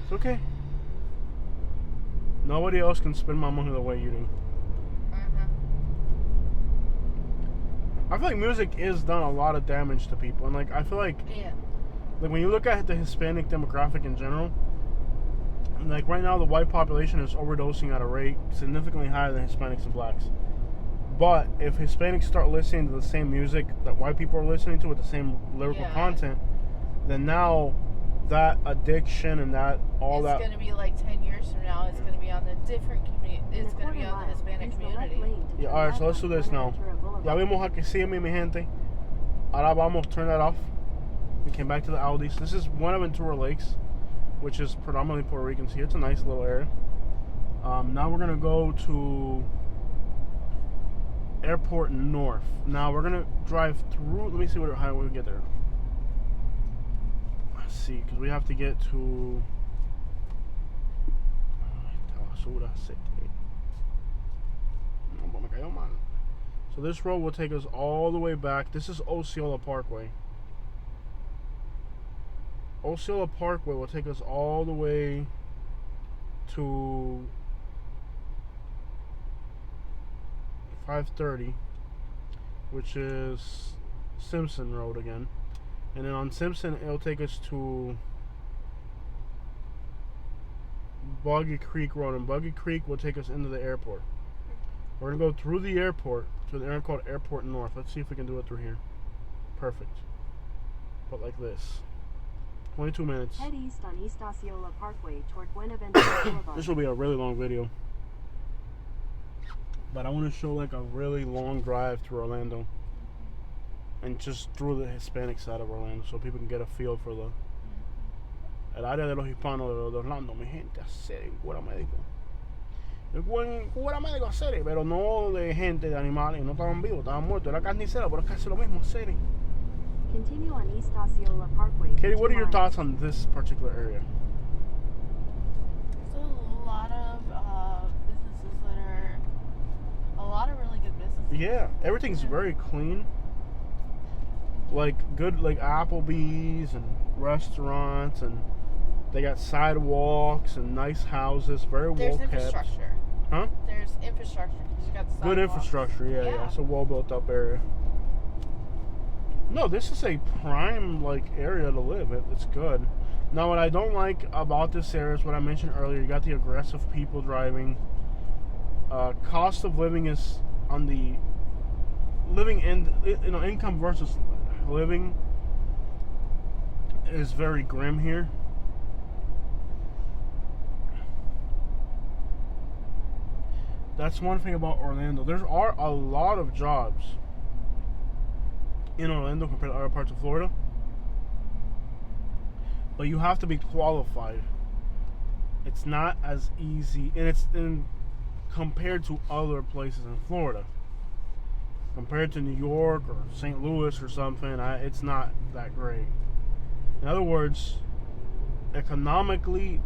S2: It's okay. Nobody else can spend my money the way you do. I feel like music is done a lot of damage to people, and like I feel like, like when you look at the Hispanic demographic in general, like right now the white population is overdosing at a rate significantly higher than Hispanics and blacks. But if Hispanics start listening to the same music that white people are listening to with the same lyrical content, then now that addiction and that all
S1: it's
S2: that.
S1: It's going to be like 10 years from now. It's going to be on the different community. It's going to be on the Hispanic community.
S2: Yeah, alright, so let's do this now. Ya vimos a Kissimmee, mi gente. Ahora vamos, turn that off. We came back to the Aldis. This is Buenaventura Lakes, which is predominantly Puerto Ricans here. It's a nice little area. Now we're going to go to Airport North. Now we're going to drive through. Let me see how we get there. Let's see, because we have to get to So this road will take us all the way back. This is Osceola Parkway. Osceola Parkway will take us all the way to 530, which is Simpson Road again. And then on Simpson, it'll take us to Boggy Creek Road. And Boggy Creek will take us into the airport. We're going to go through the airport to an area called Airport North. Let's see if we can do it through here. Perfect. But like this. 22 minutes.
S3: Head east on East Osceola Parkway toward Buenaventura Boulevard.
S2: This will be a really long video. But I want to show like a really long drive through Orlando. And just through the Hispanic side of Orlando, so people can get a feel for the el área de los hispanos de Orlando, mi gente, hacer en cura médico. El cura médico hacer, pero no de gente, de animales, no estaban vivos, estaban muertos, era carnicera, pero es casi lo mismo, hacer.
S3: Continue on East Osceola Parkway.
S2: Katie, what are your thoughts on this particular area?
S1: There's a lot of businesses that are a lot of really good businesses.
S2: Yeah, everything's very clean. Like good, like Applebee's and restaurants, and they got sidewalks and nice houses, very well kept.
S1: There's infrastructure.
S2: Huh?
S1: There's infrastructure because you got the sidewalks.
S2: Good infrastructure, yeah. It's a well built up area. No, this is a prime like area to live. It's good. Now, what I don't like about this area is what I mentioned earlier. You got the aggressive people driving. Cost of living is on the living in, income versus living is very grim here. That's one thing about Orlando. There are a lot of jobs in Orlando compared to other parts of Florida, but you have to be qualified. It's not as easy, and compared to other places in Florida. Compared to New York or St. Louis or something, it's not that great. In other words, economically,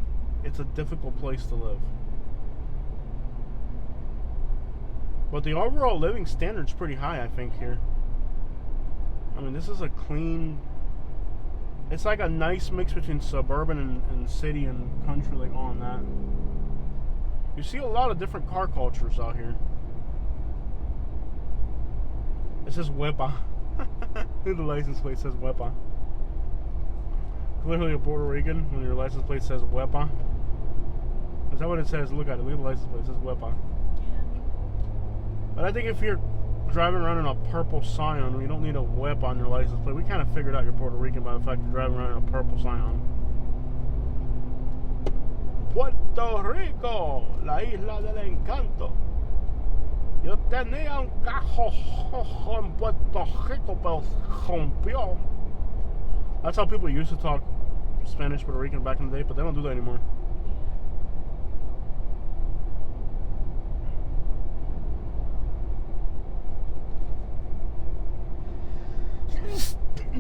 S2: it's a difficult place to live. But the overall living standard's pretty high, I think, here. I mean, this is a clean... It's like a nice mix between suburban and city and country, like on that. You see a lot of different car cultures out here. It says Wepa. The license plate says Wepa. Clearly a Puerto Rican when your license plate says Wepa. Is that what it says? Look at it. Look at the license plate. It says Wepa.
S1: Yeah.
S2: But I think if you're driving around in a purple Scion, you don't need a Wepa on your license plate. We kind of figured out you're Puerto Rican by the fact you're driving around in a purple Scion. Puerto Rico, la isla del encanto. Yo tenía un cajo en Puerto Rico, pero rompió. That's how people used to talk Spanish, Puerto Rican back in the day, but they don't do that anymore.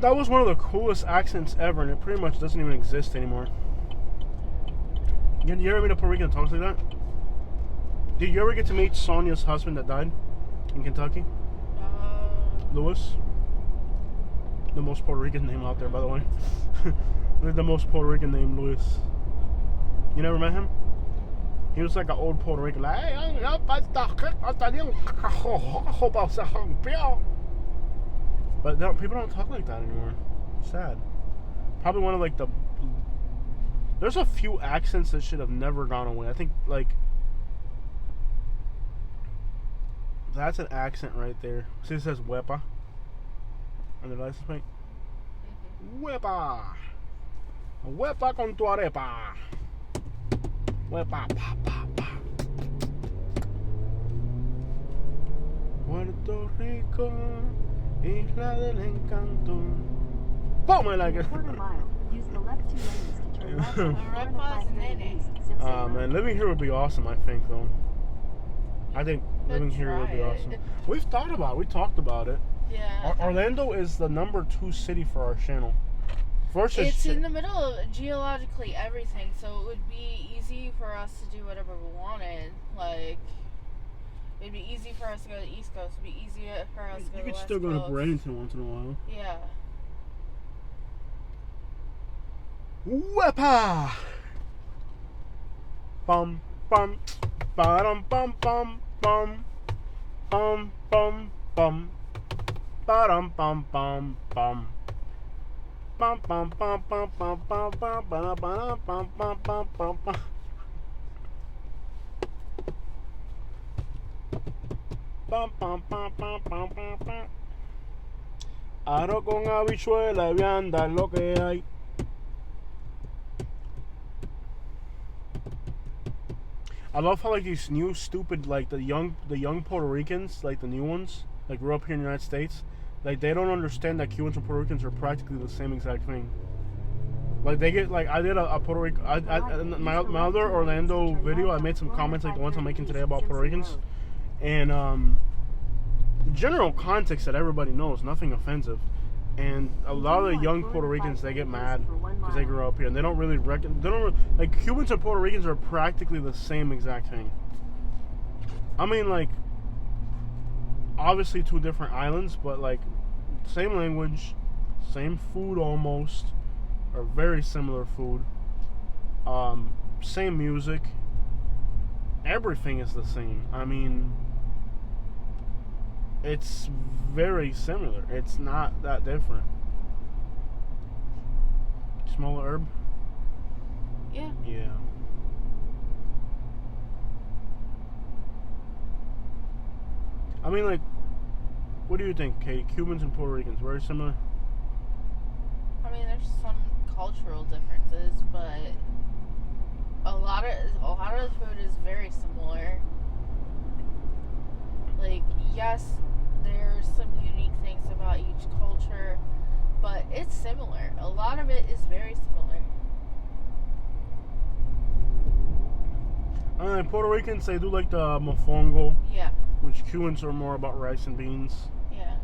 S2: That was one of the coolest accents ever, and it pretty much doesn't even exist anymore. You ever meet a Puerto Rican that talks like that? Did you ever get to meet Sonia's husband that died in Kentucky? Louis. The most Puerto Rican name out there, by the way. The most Puerto Rican name, Louis. You never met him? He was like an old Puerto Rican. Like, but no, people don't talk like that anymore. Sad. Probably one of like the... There's a few accents that should have never gone away. I think like... That's an accent right there. See, it says Wepa on the license plate. Wepa. Wepa con tu arepa. Wepa, pa, pa, pa. Puerto Rico, isla del encanto. Boom, I like it.
S3: Quarter mile. Use the left 2 lanes to turn left on Florida 590 East, Simpson Road.
S2: Man, living here would be awesome, I think, though. I think living here would be awesome. We've thought about it. We talked about it.
S1: Yeah.
S2: Orlando is the number 2 city for our channel. First,
S1: it's in the middle of geologically everything, so it would be easy for us to do whatever we wanted. Like, it'd be easy for us to go to the East Coast. It'd be easier for us to go to the West Coast.
S2: You could still go to Bradenton once in a while.
S1: Yeah.
S2: Wepa! Bum, bum, ba-dum, bum, bum, bum, bum, bum, bum, ba-dum, bum, bum, bum. Bum, bum, bum, bum, bum, bum, bum, ba-dum, ba-dum, bum, bum, bum, bum, bum. Bum, bum, bum, bum, bum, bum, bum. Arroz con habichuela y vianda es lo que hay. I love how like these new stupid like the young Puerto Ricans, like the new ones, like grew up here in the United States, like they don't understand that Cubans and Puerto Ricans are practically the same exact thing. Like they get like I did a Puerto Rican my other Orlando video. I made some comments like the ones I'm making today about Puerto Ricans, and the general context that everybody knows, nothing offensive. And a lot of the young Puerto Ricans, they get mad because they grew up here and they don't really like Cubans and Puerto Ricans are practically the same exact thing. I mean, like, obviously 2 different islands, but like same language, same food almost, or very similar food, same music, everything is the same. I mean, it's very similar. It's not that different. Smell the herb?
S1: Yeah.
S2: Yeah. I mean, like, what do you think, Kate? Cubans and Puerto Ricans, very similar?
S1: I mean, there's some cultural differences, but a lot of the food is very similar. Like, yes, there's some unique things about each culture, but it's similar. A lot of it is very similar.
S2: I mean, Puerto Ricans, they do like the mofongo,
S1: Yeah.
S2: which Cubans are more about rice and beans.
S1: Yeah.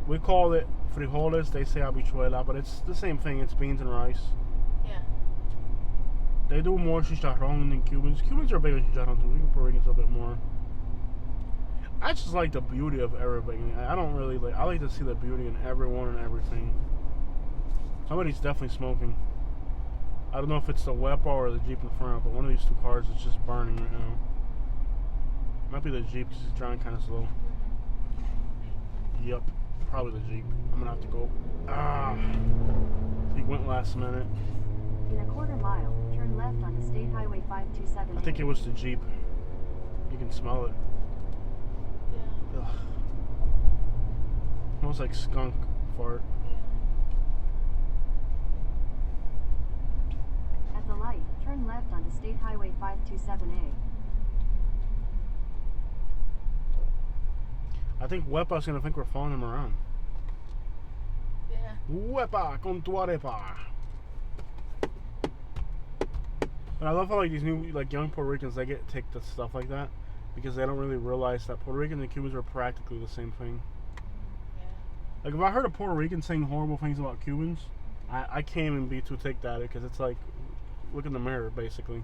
S2: We call it frijoles, they say habichuela, but it's the same thing. It's beans and rice.
S1: Yeah.
S2: They do more chicharrón than Cubans. Cubans are big on chicharrón too. Puerto Ricans are a bit more. I just like the beauty of everything. I don't really like. I like to see the beauty in everyone and everything. Somebody's definitely smoking. I don't know if it's the Wepa or the Jeep in front, but one of these 2 cars is just burning right now. Might be the Jeep because it's driving kind of slow. Yep, probably the Jeep. I'm gonna have to go. He went last minute.
S3: In a quarter mile, turn left on State Highway 527.
S2: I think it was the Jeep. You can smell it.
S1: Yeah.
S2: Ugh. Smells like skunk fart.
S3: At the light, turn left onto State Highway 527A.
S2: I think Wepa's gonna think we're following him around.
S1: Yeah.
S2: Wepa con tu arepa. And I love how like these new like young Puerto Ricans, they get ticked at stuff like that because they don't really realize that Puerto Ricans and Cubans are practically the same thing.
S1: Yeah.
S2: Like, if I heard a Puerto Rican saying horrible things about Cubans, I can't even be too ticked at it because it's like, look in the mirror, basically.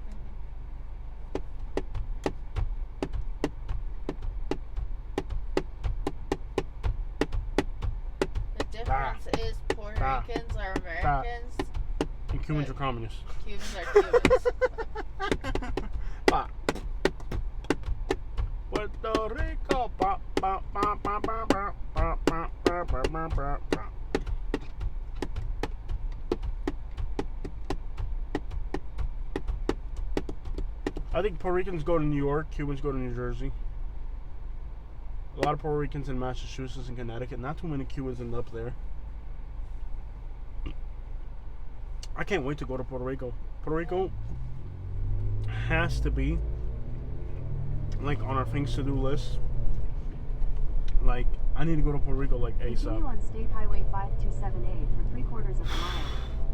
S1: The difference is Puerto Ricans are Americans.
S2: And Cubans are communists.
S1: Cubans are Cubans.
S2: Puerto Rico. Ba, ba, ba, ba, ba, ba, ba, ba, ba, ba, ba, ba. I think Puerto Ricans go to New York, Cubans go to New Jersey. A lot of Puerto Ricans in Massachusetts and Connecticut. Not too many Cubans end up there. I can't wait to go to Puerto Rico. Puerto Rico has to be like on our things to do list. Like, I need to go to Puerto Rico like ASAP.
S3: Continue on State Highway 527A for 3/4 of a mile.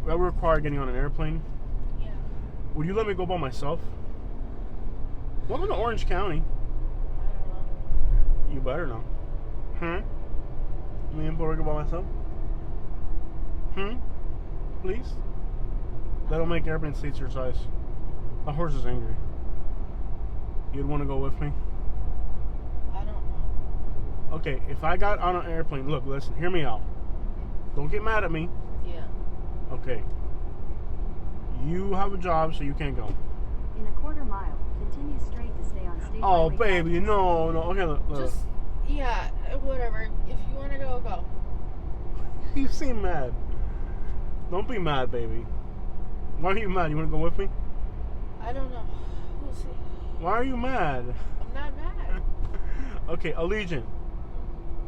S2: That would require getting on an airplane.
S1: Yeah.
S2: Would you let me go by myself? Welcome to Orange County.
S1: I don't know.
S2: You better know. Me in Puerto Rico by myself? Please? That'll make airplane seats your size. The horse is angry. You'd want to go with me?
S1: I don't know.
S2: Okay, if I got on an airplane, look, listen, hear me out. Don't get mad at me.
S1: Yeah.
S2: Okay. You have a job, so you can't go.
S3: In a 1/4 mile, continue straight to stay on State
S2: Oh,
S3: Highway
S2: baby, no. Okay, look.
S1: Just, yeah, whatever. If you want to go, go.
S2: You seem mad. Don't be mad, baby. Why are you mad? You want to go with me?
S1: I don't know. We'll see.
S2: Why are you mad?
S1: I'm not mad.
S2: Okay, Allegiant.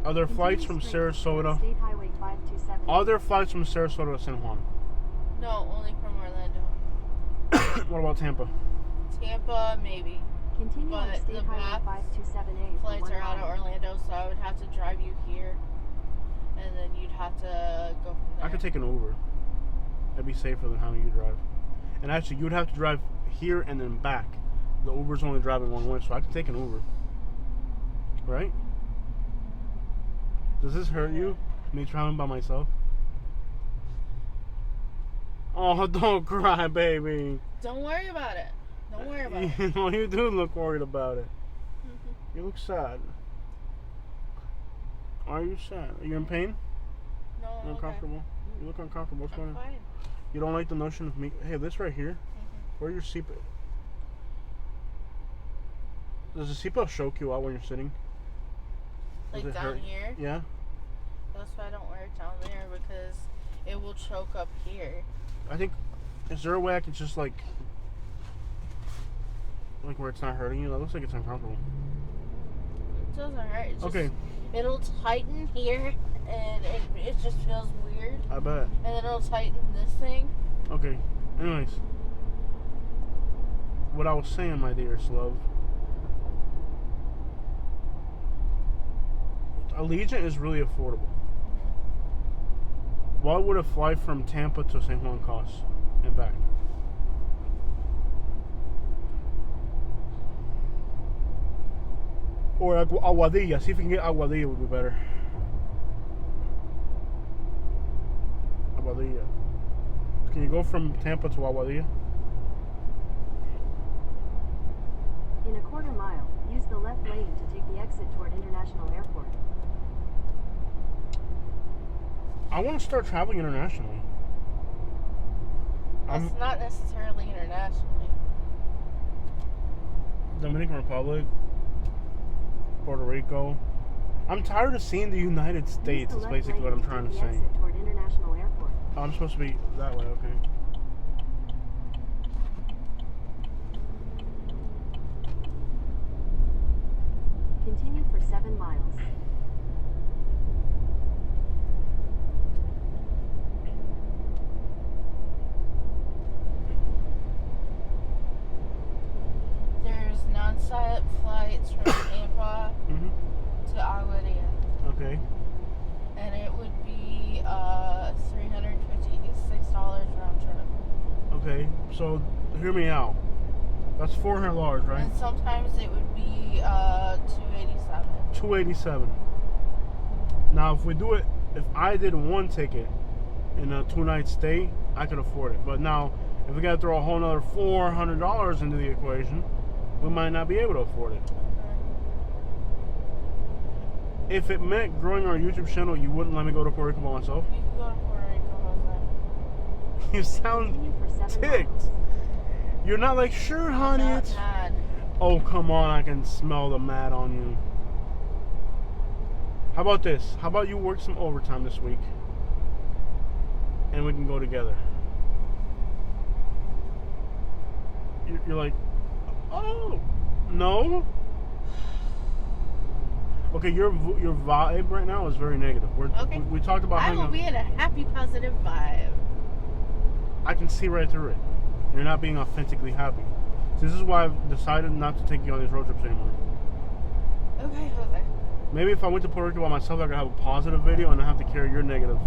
S2: Are there flights from
S3: Continue straight to
S2: Sarasota?
S3: State Highway 527.
S2: Are there flights from Sarasota to San Juan?
S1: No, only from Orlando.
S2: What about Tampa?
S1: Tampa, maybe.
S3: Continue on
S1: But
S3: State
S1: the
S3: Highway
S1: back
S3: 527A for
S1: Flights
S3: 1
S1: are out of
S3: mile.
S1: Orlando, so I would have to drive you here. And then you'd have to go from there.
S2: I could take an Uber. That'd be safer than having you drive. And actually, you'd have to drive here and then back. The Uber's only driving one way, so I could take an Uber. Right? Does this hurt you? Me traveling by myself? Oh, don't cry, baby.
S1: Don't worry about it. Don't worry about it.
S2: No, you do look worried about it. You look sad. Are you sad? Are you in pain?
S1: No,
S2: You
S1: I'm
S2: uncomfortable? You look uncomfortable. What's
S1: okay.
S2: going
S1: I'm
S2: on?
S1: fine.
S2: You don't like the notion of me? Hey, this right here. Where your seatbelt? Does the seatbelt choke you out when you're sitting? Does
S1: Like
S2: it
S1: down
S2: hurt?
S1: here.
S2: Yeah.
S1: That's why I don't wear it down there, because it will choke up here.
S2: I think. Is there a way I could just like where it's not hurting you? That looks like it's uncomfortable.
S1: It doesn't hurt. It's just,
S2: Okay.
S1: It'll tighten here, and it just feels weird.
S2: I bet.
S1: And then it'll tighten this thing.
S2: Okay. Anyways. What I was saying, my dearest love. Allegiant is really affordable. What would a flight from Tampa to San Juan cost and back? Or Aguadilla. See if we can get Aguadilla would be better. Aguadilla. Can you go from Tampa to Aguadilla?
S3: In a 1/4 mile, use the left lane to take the exit toward International Airport.
S2: I want to start traveling internationally.
S1: That's not necessarily internationally.
S2: Dominican Republic, Puerto Rico. I'm tired of seeing the United States.
S3: Use
S2: Is
S3: the left
S2: basically what
S3: lane
S2: I'm trying to
S3: take
S2: say.
S3: the exit toward International Airport.
S2: Oh, I'm supposed to be that way. Okay.
S3: Continue for 7 miles.
S1: There's non-stop flights from Tampa to Aguadilla.
S2: Okay.
S1: And it would be $356 round trip.
S2: Okay. So hear me out. That's $400, right?
S1: And sometimes it would be $287.
S2: $287. Now, if we do it if I did one ticket in a 2-night stay, I could afford it. But now, if we got to throw a whole another $400 into the equation, we might not be able to afford it. If it meant growing our YouTube channel, you wouldn't let me go to Puerto Rico by myself?
S1: You can go to Puerto Rico,
S2: You sound
S3: Continue for 7
S2: ticked.
S3: miles.
S2: You're not like, sure, honey,
S1: I'm not
S2: it's...
S1: mad.
S2: Oh, come on, I can smell the mad on you. How about this? How about you work some overtime this week? And we can go together. You're like, oh, no? Okay, your vibe right now is very negative.
S1: Okay.
S2: We talked about
S1: I
S2: hanging
S1: will be in a happy, positive vibe.
S2: I can see right through it. You're not being authentically happy. So this is why I've decided not to take you on these road trips anymore.
S1: Okay, Jose.
S2: Maybe if I went to Puerto Rico by myself, I could have a positive video and not have to carry your negative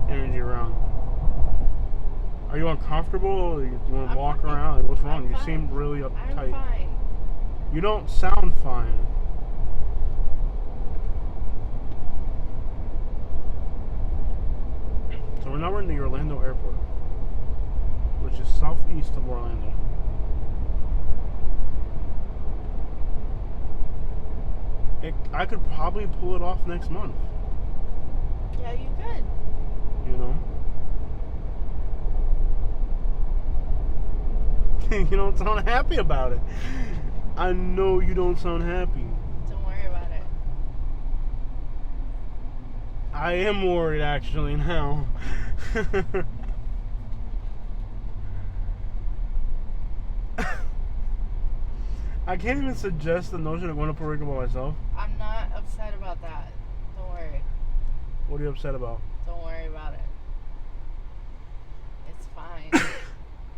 S2: energy around. Are you uncomfortable? Do you want to
S1: I'm
S2: walk
S1: fine.
S2: around? Like, what's wrong?
S1: I'm
S2: You
S1: fine.
S2: seem really uptight.
S1: I'm fine.
S2: You don't sound fine. So we're now in the Orlando airport, which is southeast of Orlando. I could probably pull it off next month,
S1: Yeah, you could.
S2: you know? You don't sound happy about it. I know you don't sound happy.
S1: Don't worry about it.
S2: I am worried actually now. I can't even suggest the notion of going to Puerto Rico by myself.
S1: I'm not upset about that. Don't worry.
S2: What are you upset about?
S1: Don't worry about it. It's fine.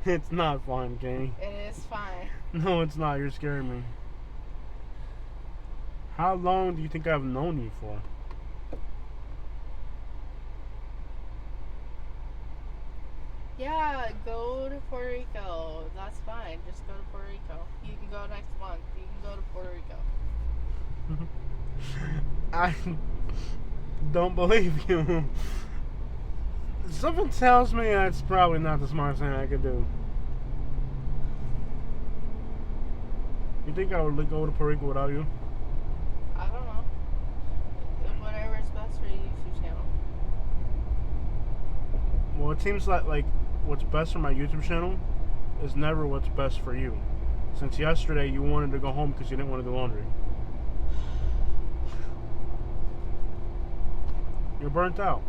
S2: It's not fun, Kenny.
S1: It is fine.
S2: No, it's not. You're scaring me. How long do you think I've known you for?
S1: Yeah, go to Puerto Rico. That's fine. Just go to Puerto Rico. You can go next month. You can go to Puerto Rico.
S2: I don't believe you. Something tells me that's probably not the smartest thing I could do. You think I would go to Puerto Rico without you?
S1: I don't know. Whatever is best for your YouTube channel.
S2: Well, it seems like what's best for my YouTube channel is never what's best for you. Since yesterday you wanted to go home because you didn't want to do laundry. You're burnt out.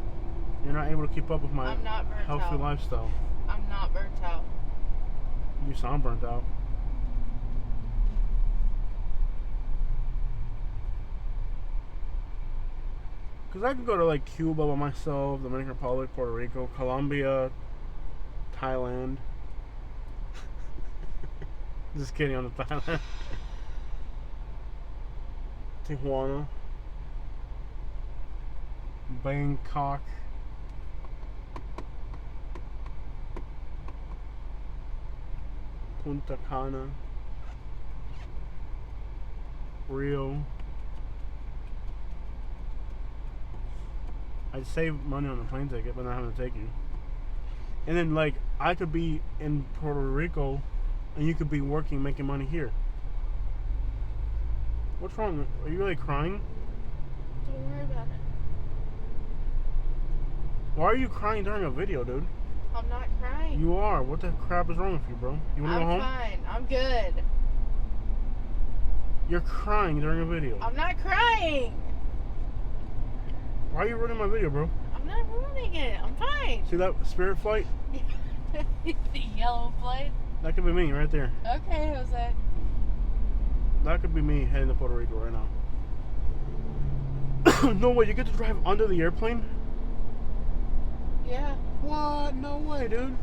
S2: You're not able to keep up with my
S1: I'm not burnt
S2: healthy
S1: out.
S2: lifestyle.
S1: I'm not burnt out.
S2: You sound burnt out. Because I could go to like Cuba by myself, Dominican Republic, Puerto Rico, Colombia, Thailand. Just kidding on the Thailand. Tijuana. Bangkok. Punta Cana. Rio. I'd save money on the plane ticket, but not having to take you. And then, like, I could be in Puerto Rico, and you could be working, making money here. What's wrong? Are you really crying?
S1: Don't worry about it.
S2: Why are you crying during a video, dude?
S1: I'm not crying.
S2: You are. What the crap is wrong with you, bro? You want to go home?
S1: I'm fine. I'm good.
S2: You're crying during a video.
S1: I'm not crying.
S2: Why are you ruining my video, bro?
S1: I'm not ruining it. I'm fine.
S2: See that spirit flight?
S1: The yellow plate.
S2: That could be me right there.
S1: Okay, Jose.
S2: That could be me heading to Puerto Rico right now. No way, you get to drive under the airplane?
S1: Yeah.
S2: What? No way, dude.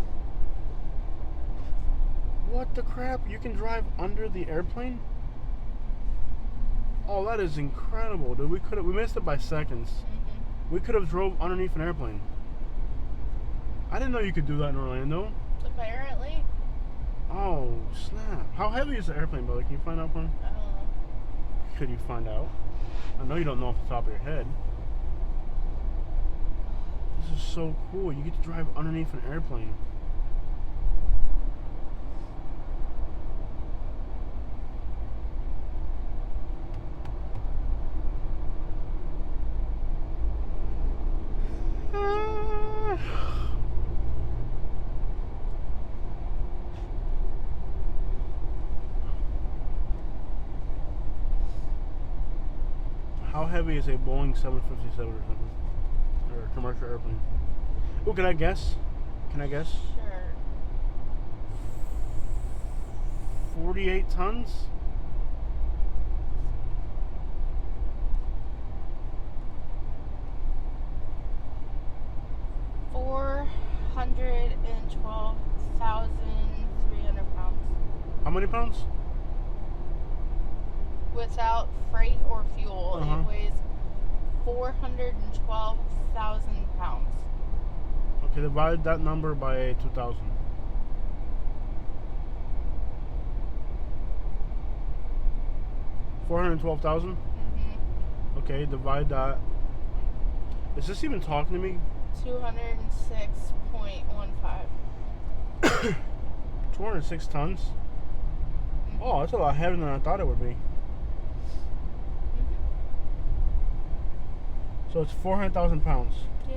S2: What the crap? You can drive under the airplane? Oh, that is incredible, dude. We missed it by seconds. We could have drove underneath an airplane. I didn't know you could do that in Orlando.
S1: Apparently.
S2: Oh, snap. How heavy is the airplane, brother? Can you find out for me?
S1: I don't know.
S2: Could you find out? I know you don't know off the top of your head. This is so cool. You get to drive underneath an airplane. How heavy is a Boeing 757 or something? Or a commercial airplane? Oh, can I guess? Can I guess?
S1: Sure.
S2: 48 tons?
S1: £412,300.
S2: How many pounds?
S1: Without freight or fuel,
S2: Uh-huh.
S1: it weighs 412,000 pounds.
S2: Okay, divide that number by 2,000. $412,000?
S1: Mm-hmm.
S2: Okay, divide that. Is this even talking to me?
S1: 206.15.
S2: 206 tons? Oh, that's a lot heavier than I thought it would be.
S1: Mm-hmm.
S2: So it's 400,000 pounds.
S1: Yeah.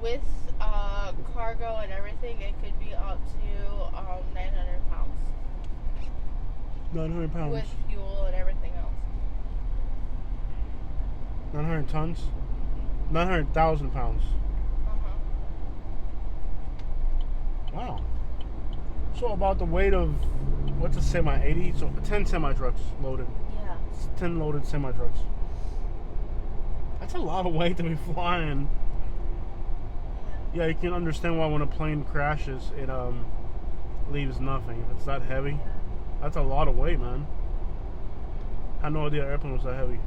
S1: With cargo and everything, it could be up to 900 pounds.
S2: 900 pounds.
S1: With fuel and everything else.
S2: 900 tons? 900,000 pounds.
S1: Uh-huh.
S2: Wow. So about the weight of, what's a semi, 80? So 10 semi-trucks loaded.
S1: Yeah.
S2: 10 loaded semi-trucks. That's a lot of weight to be flying. Yeah, you can understand why when a plane crashes, it leaves nothing. If it's that heavy, that's a lot of weight, man. I had no idea airplane was that heavy.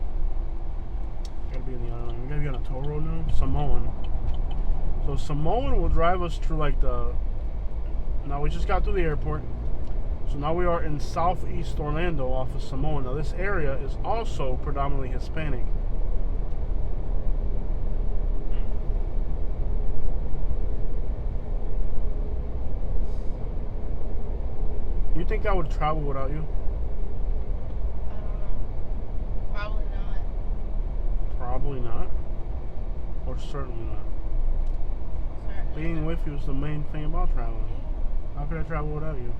S2: Gotta be in the island. We gotta be on a toll road now. Samoan. So Samoan will drive us through like the. Now we just got through the airport. So now we are in southeast Orlando off of Samoan. Now this area is also predominantly Hispanic. You think I would travel without you?
S1: I don't know. Probably not.
S2: Probably not. Or certainly not.
S1: Certainly
S2: Being
S1: not.
S2: with you is the main thing about traveling. How could I travel without you?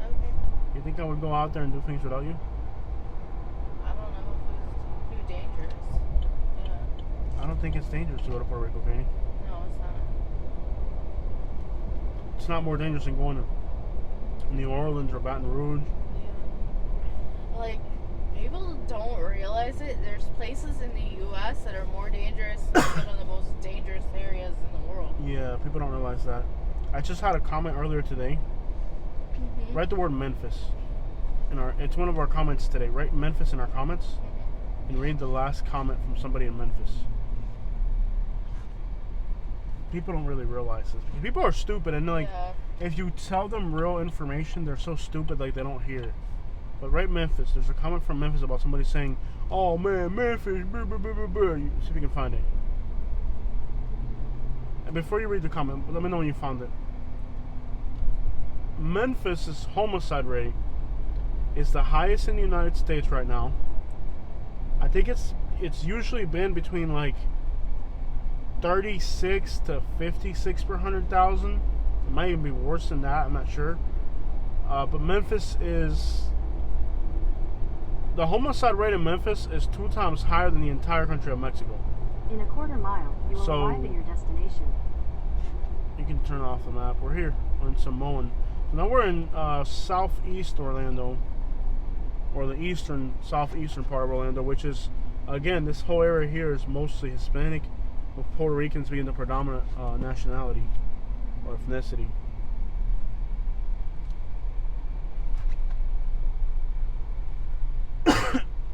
S1: Okay.
S2: You think I would go out there and do things without you?
S1: I don't know if it's too dangerous. Yeah.
S2: I don't think it's dangerous to go to Puerto Rico, okay?
S1: No, it's not.
S2: It's not more dangerous than going to New Orleans or Baton Rouge.
S1: Yeah. Like, people don't realize it. There's places in the U.S. that are more dangerous than some of the most dangerous areas in the world.
S2: Yeah, people don't realize that. I just had a comment earlier today.
S1: Mm-hmm.
S2: Write the word Memphis. It's one of our comments today. Write Memphis in our comments
S1: Mm-hmm.
S2: and read the last comment from somebody in Memphis. People don't really realize this. People are stupid, and like,
S1: Yeah.
S2: if you tell them real information, they're so stupid like they don't hear it. But write Memphis. There's a comment from Memphis about somebody saying, "Oh man, Memphis." Blah, blah, blah, blah, blah. See if you can find it. And before you read the comment, let me know when you found it. Memphis's homicide rate is the highest in the United States right now. I think it's usually been between like 36 to 56 per 100,000. It might even be worse than that. I'm not sure. But Memphis is. The homicide rate in Memphis is 2 times higher than the entire country of Mexico.
S3: In a quarter mile, you will
S2: So-
S3: arrive at your destination.
S2: You can turn off the map. We're here. We're in Samoan. So now we're in southeast Orlando, or the southeastern part of Orlando, which is, again, this whole area here is mostly Hispanic, with Puerto Ricans being the predominant nationality or ethnicity.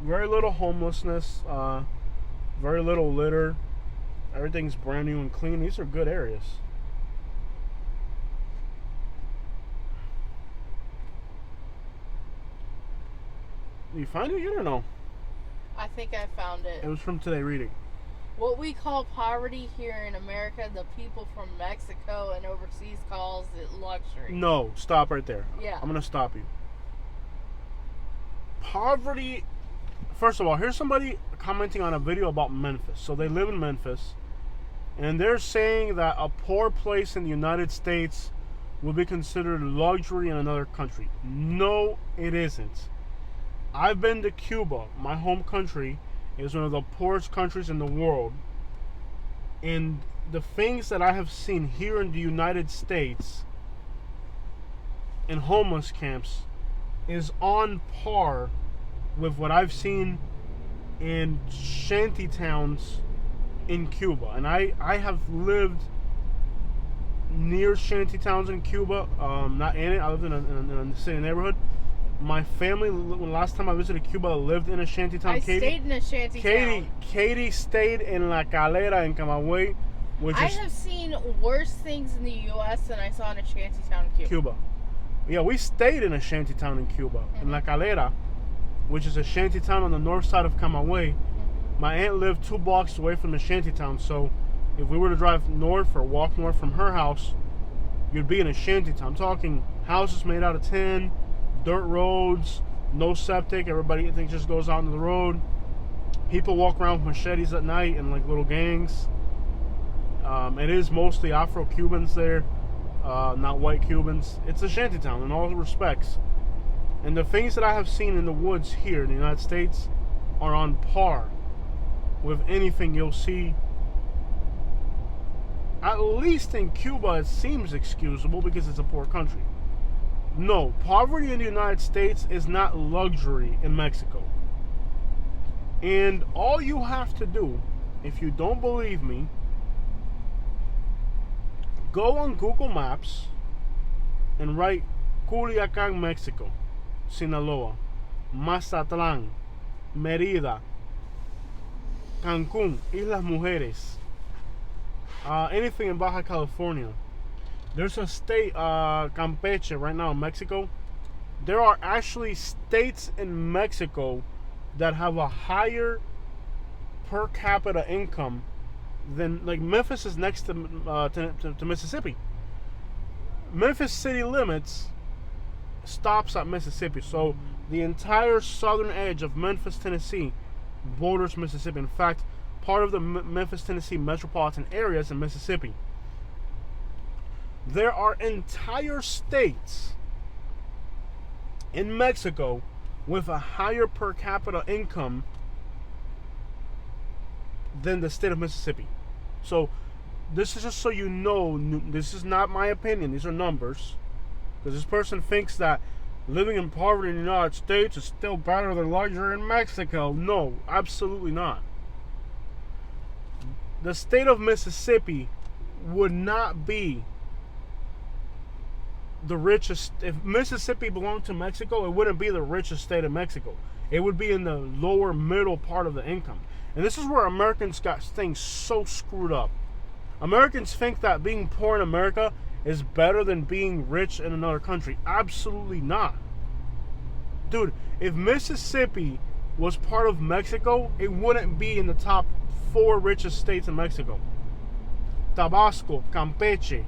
S2: Very little homelessness, very little litter. Everything's brand new and clean. These are good areas. Did you find it yet or no?
S1: I think I found it.
S2: It was from today. Read it.
S1: What we call poverty here in America, the people from Mexico and overseas calls it luxury.
S2: No, stop right there.
S1: Yeah.
S2: I'm going to stop you. Poverty, first of all, here's somebody commenting on a video about Memphis. So they live in Memphis, and they're saying that a poor place in the United States would be considered luxury in another country. No, it isn't. I've been to Cuba. My home country is one of the poorest countries in the world. And the things that I have seen here in the United States in homeless camps is on par with what I've seen in shanty towns in Cuba. And I have lived near shanty towns in Cuba, not in it. I lived in a city neighborhood. My family, when last time I visited Cuba, lived in a shanty town.
S1: I stayed in a shanty town.
S2: Katie stayed in La Calera in Camagüey, which
S1: I
S2: is
S1: have seen worse things in the U.S. than I saw in a shanty town in Cuba.
S2: Cuba. Yeah, we stayed in a shanty town in Cuba, in La Calera, which is a shanty town on the north side of Camagüey. My aunt lived 2 blocks away from the shanty town, so if we were to drive north or walk north from her house, you'd be in a shanty town. I'm talking houses made out of tin, dirt roads, no septic. Everybody thinks just goes out into the road. People walk around with machetes at night in like little gangs. It is mostly Afro-Cubans there, not white Cubans. It's a shanty town in all respects. And the things that I have seen in the woods here in the United States are on par with anything you'll see. At least in Cuba, it seems excusable because it's a poor country. No, poverty in the United States is not luxury in Mexico. And all you have to do, if you don't believe me, go on Google Maps and write Culiacán, Mexico, Sinaloa, Mazatlán, Mérida, Cancún, Islas Mujeres, anything in Baja California. There's a state, Campeche, right now in Mexico. There are actually states in Mexico that have a higher per capita income than, like, Memphis is next to Mississippi. Memphis city limits stops at Mississippi. So the entire southern edge of Memphis, Tennessee borders Mississippi. In fact, part of the Memphis, Tennessee metropolitan area is in Mississippi. There are entire states in Mexico with a higher per capita income than the state of Mississippi. So this is just so you know, this is not my opinion, these are numbers. Because this person thinks that living in poverty in the United States is still better than luxury in Mexico. No, absolutely not. The state of Mississippi would not be the richest. If Mississippi belonged to Mexico, it wouldn't be the richest state of Mexico. It would be in the lower middle part of the income. And this is where Americans got things so screwed up. Americans think that being poor in America is better than being rich in another country. Absolutely not. Dude, if Mississippi was part of Mexico, it wouldn't be in the top 4 richest states in Mexico. Tabasco, Campeche,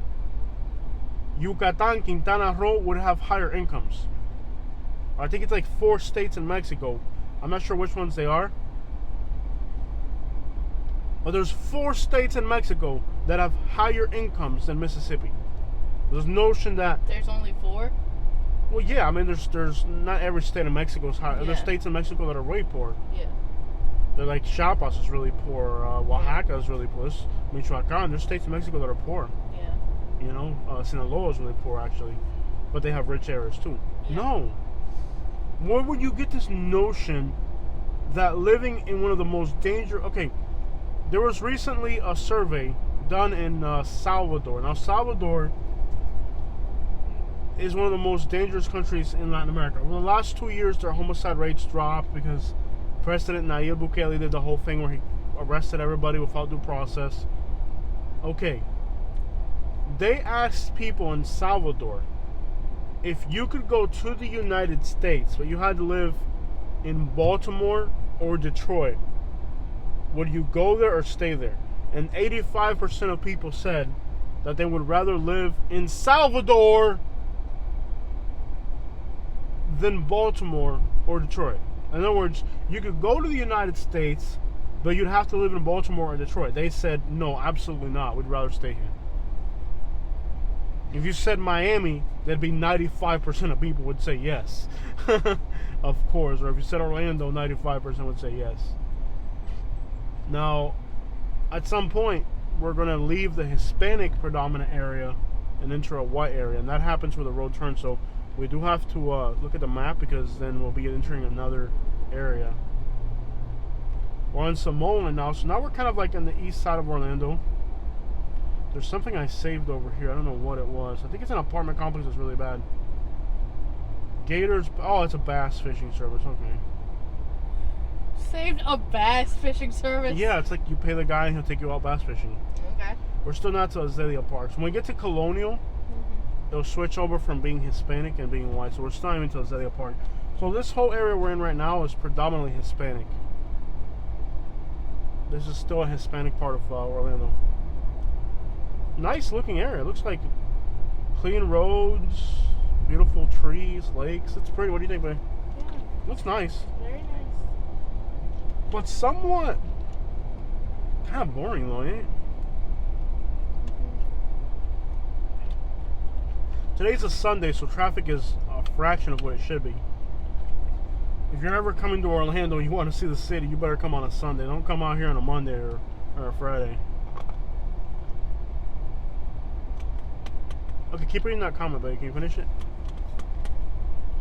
S2: Yucatan, Quintana Roo would have higher incomes. I think it's like 4 states in Mexico. I'm not sure which ones they are. But there's 4 states in Mexico that have higher incomes than Mississippi. There's notion that
S1: There's only 4?
S2: well, yeah, I mean, there's not every state in Mexico is high.
S1: Yeah.
S2: There's states in Mexico that are way poor.
S1: Yeah.
S2: They're like Chiapas is really poor. Oaxaca is really poor. Michoacan. There's states in Mexico that are poor.
S1: Yeah.
S2: You know, Sinaloa is really poor actually, but they have rich areas too.
S1: Yeah.
S2: No. Where would you get this notion that living in one of the most dangerous? Okay, there was recently a survey done in Salvador. Now, Salvador is one of the most dangerous countries in Latin America. Over the last 2 years, their homicide rates dropped because President Nayib Bukele did the whole thing where he arrested everybody without due process. Okay. They asked people in Salvador if you could go to the United States, but you had to live in Baltimore or Detroit, would you go there or stay there? And 85% of people said that they would rather live in Salvador than Baltimore or Detroit. In other words, you could go to the United States, but you'd have to live in Baltimore or Detroit. They said, no, absolutely not. We'd rather stay here. If you said Miami, that'd be 95% of people would say yes. Of course. Or if you said Orlando, 95% would say yes. Now, at some point, we're going to leave the Hispanic predominant area and enter a white area. And that happens where the road turns. So we do have to look at the map, because then we'll be entering another area. We're on Samoan now. So now we're kind of like on the east side of Orlando. There's something I saved over here. I don't know what it was. I think it's an apartment complex that's really bad. Gators. Oh, it's a bass fishing service. Okay.
S1: Saved a bass fishing service?
S2: Yeah, it's like you pay the guy and he'll take you out bass fishing.
S1: Okay.
S2: We're still not to Azalea Park. So when we get to Colonial, it'll switch over from being Hispanic and being white. So we're still not even to Azalea Park. So this whole area we're in right now is predominantly Hispanic. This is still a Hispanic part of Orlando. Nice looking area. It looks like clean roads, beautiful trees, lakes. It's pretty. What do you think, babe?
S1: Yeah.
S2: Looks nice.
S1: Very nice.
S2: But somewhat kind of boring though, ain't it? Today's a Sunday, so traffic is a fraction of what it should be. If you're ever coming to Orlando and you want to see the city, you better come on a Sunday. Don't come out here on a Monday or a Friday. Okay, keep reading that comment, babe. Can you finish it?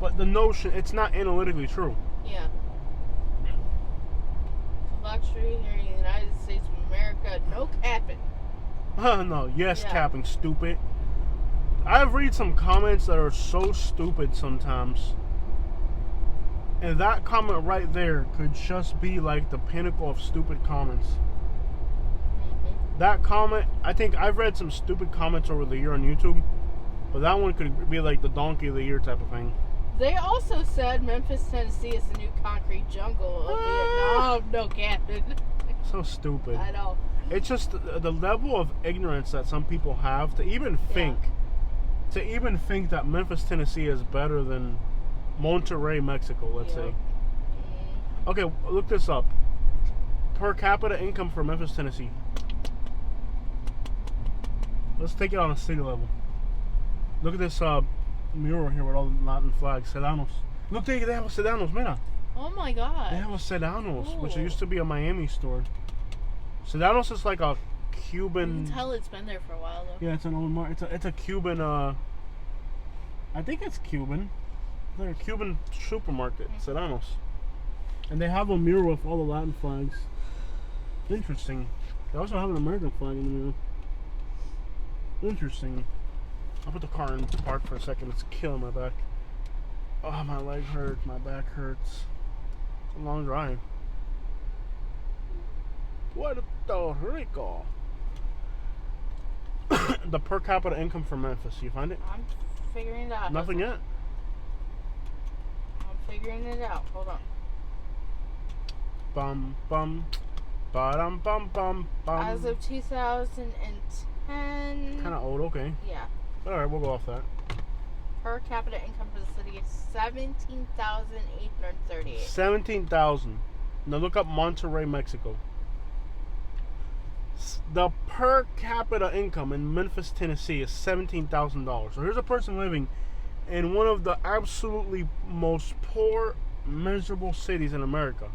S2: But the notion, it's not analytically true.
S1: Yeah. Luxury here in the United States of America, no capping.
S2: No, yes,
S1: Yeah.
S2: capping, stupid. I've read some comments that are so stupid sometimes. And that comment right there could just be like the pinnacle of stupid comments. That comment, I think I've read some stupid comments over the year on YouTube, but that one could be like the donkey of the year type of thing.
S1: They also said Memphis, Tennessee is the new concrete jungle of Vietnam. No capping.
S2: So stupid.
S1: I know.
S2: It's just the level of ignorance that some people have to even think, that Memphis, Tennessee is better than Monterrey, Mexico, let's say. Okay, look this up. Per capita income for Memphis, Tennessee. Let's take it on a city level. Look at this mural here with all the Latin flags. Sedanos. Look, they have a Sedanos, mira.
S1: Oh my god.
S2: They have a Sedanos, which
S1: Cool.
S2: used to be a Miami store. Sedanos is like a
S1: You
S2: Cuban.
S1: can tell it's been there for a while though.
S2: Yeah, it's an old market. It's a Cuban. I think it's Cuban. They're a Cuban supermarket, Sedanos, and they have a mural with all the Latin flags. Interesting. They also have an American flag in the mural. Interesting. I'll put the car in park for a second. It's killing my back. Oh, my leg hurts. My back hurts. It's a long drive. Puerto Rico. The per capita income for Memphis. You find it?
S1: I'm figuring it out.
S2: Nothing yet.
S1: I'm figuring it out. Hold on.
S2: Bum bum. Ba-dum bum bum bum.
S1: As of 2010.
S2: Kind of old. Okay.
S1: Yeah.
S2: All right, we'll go off that.
S1: Per capita income for the city is 17,838.
S2: 17,000. Now look up Monterrey, Mexico. The per capita income in Memphis, Tennessee is $17,000. So here's a person living in one of the absolutely most poor, miserable cities in America.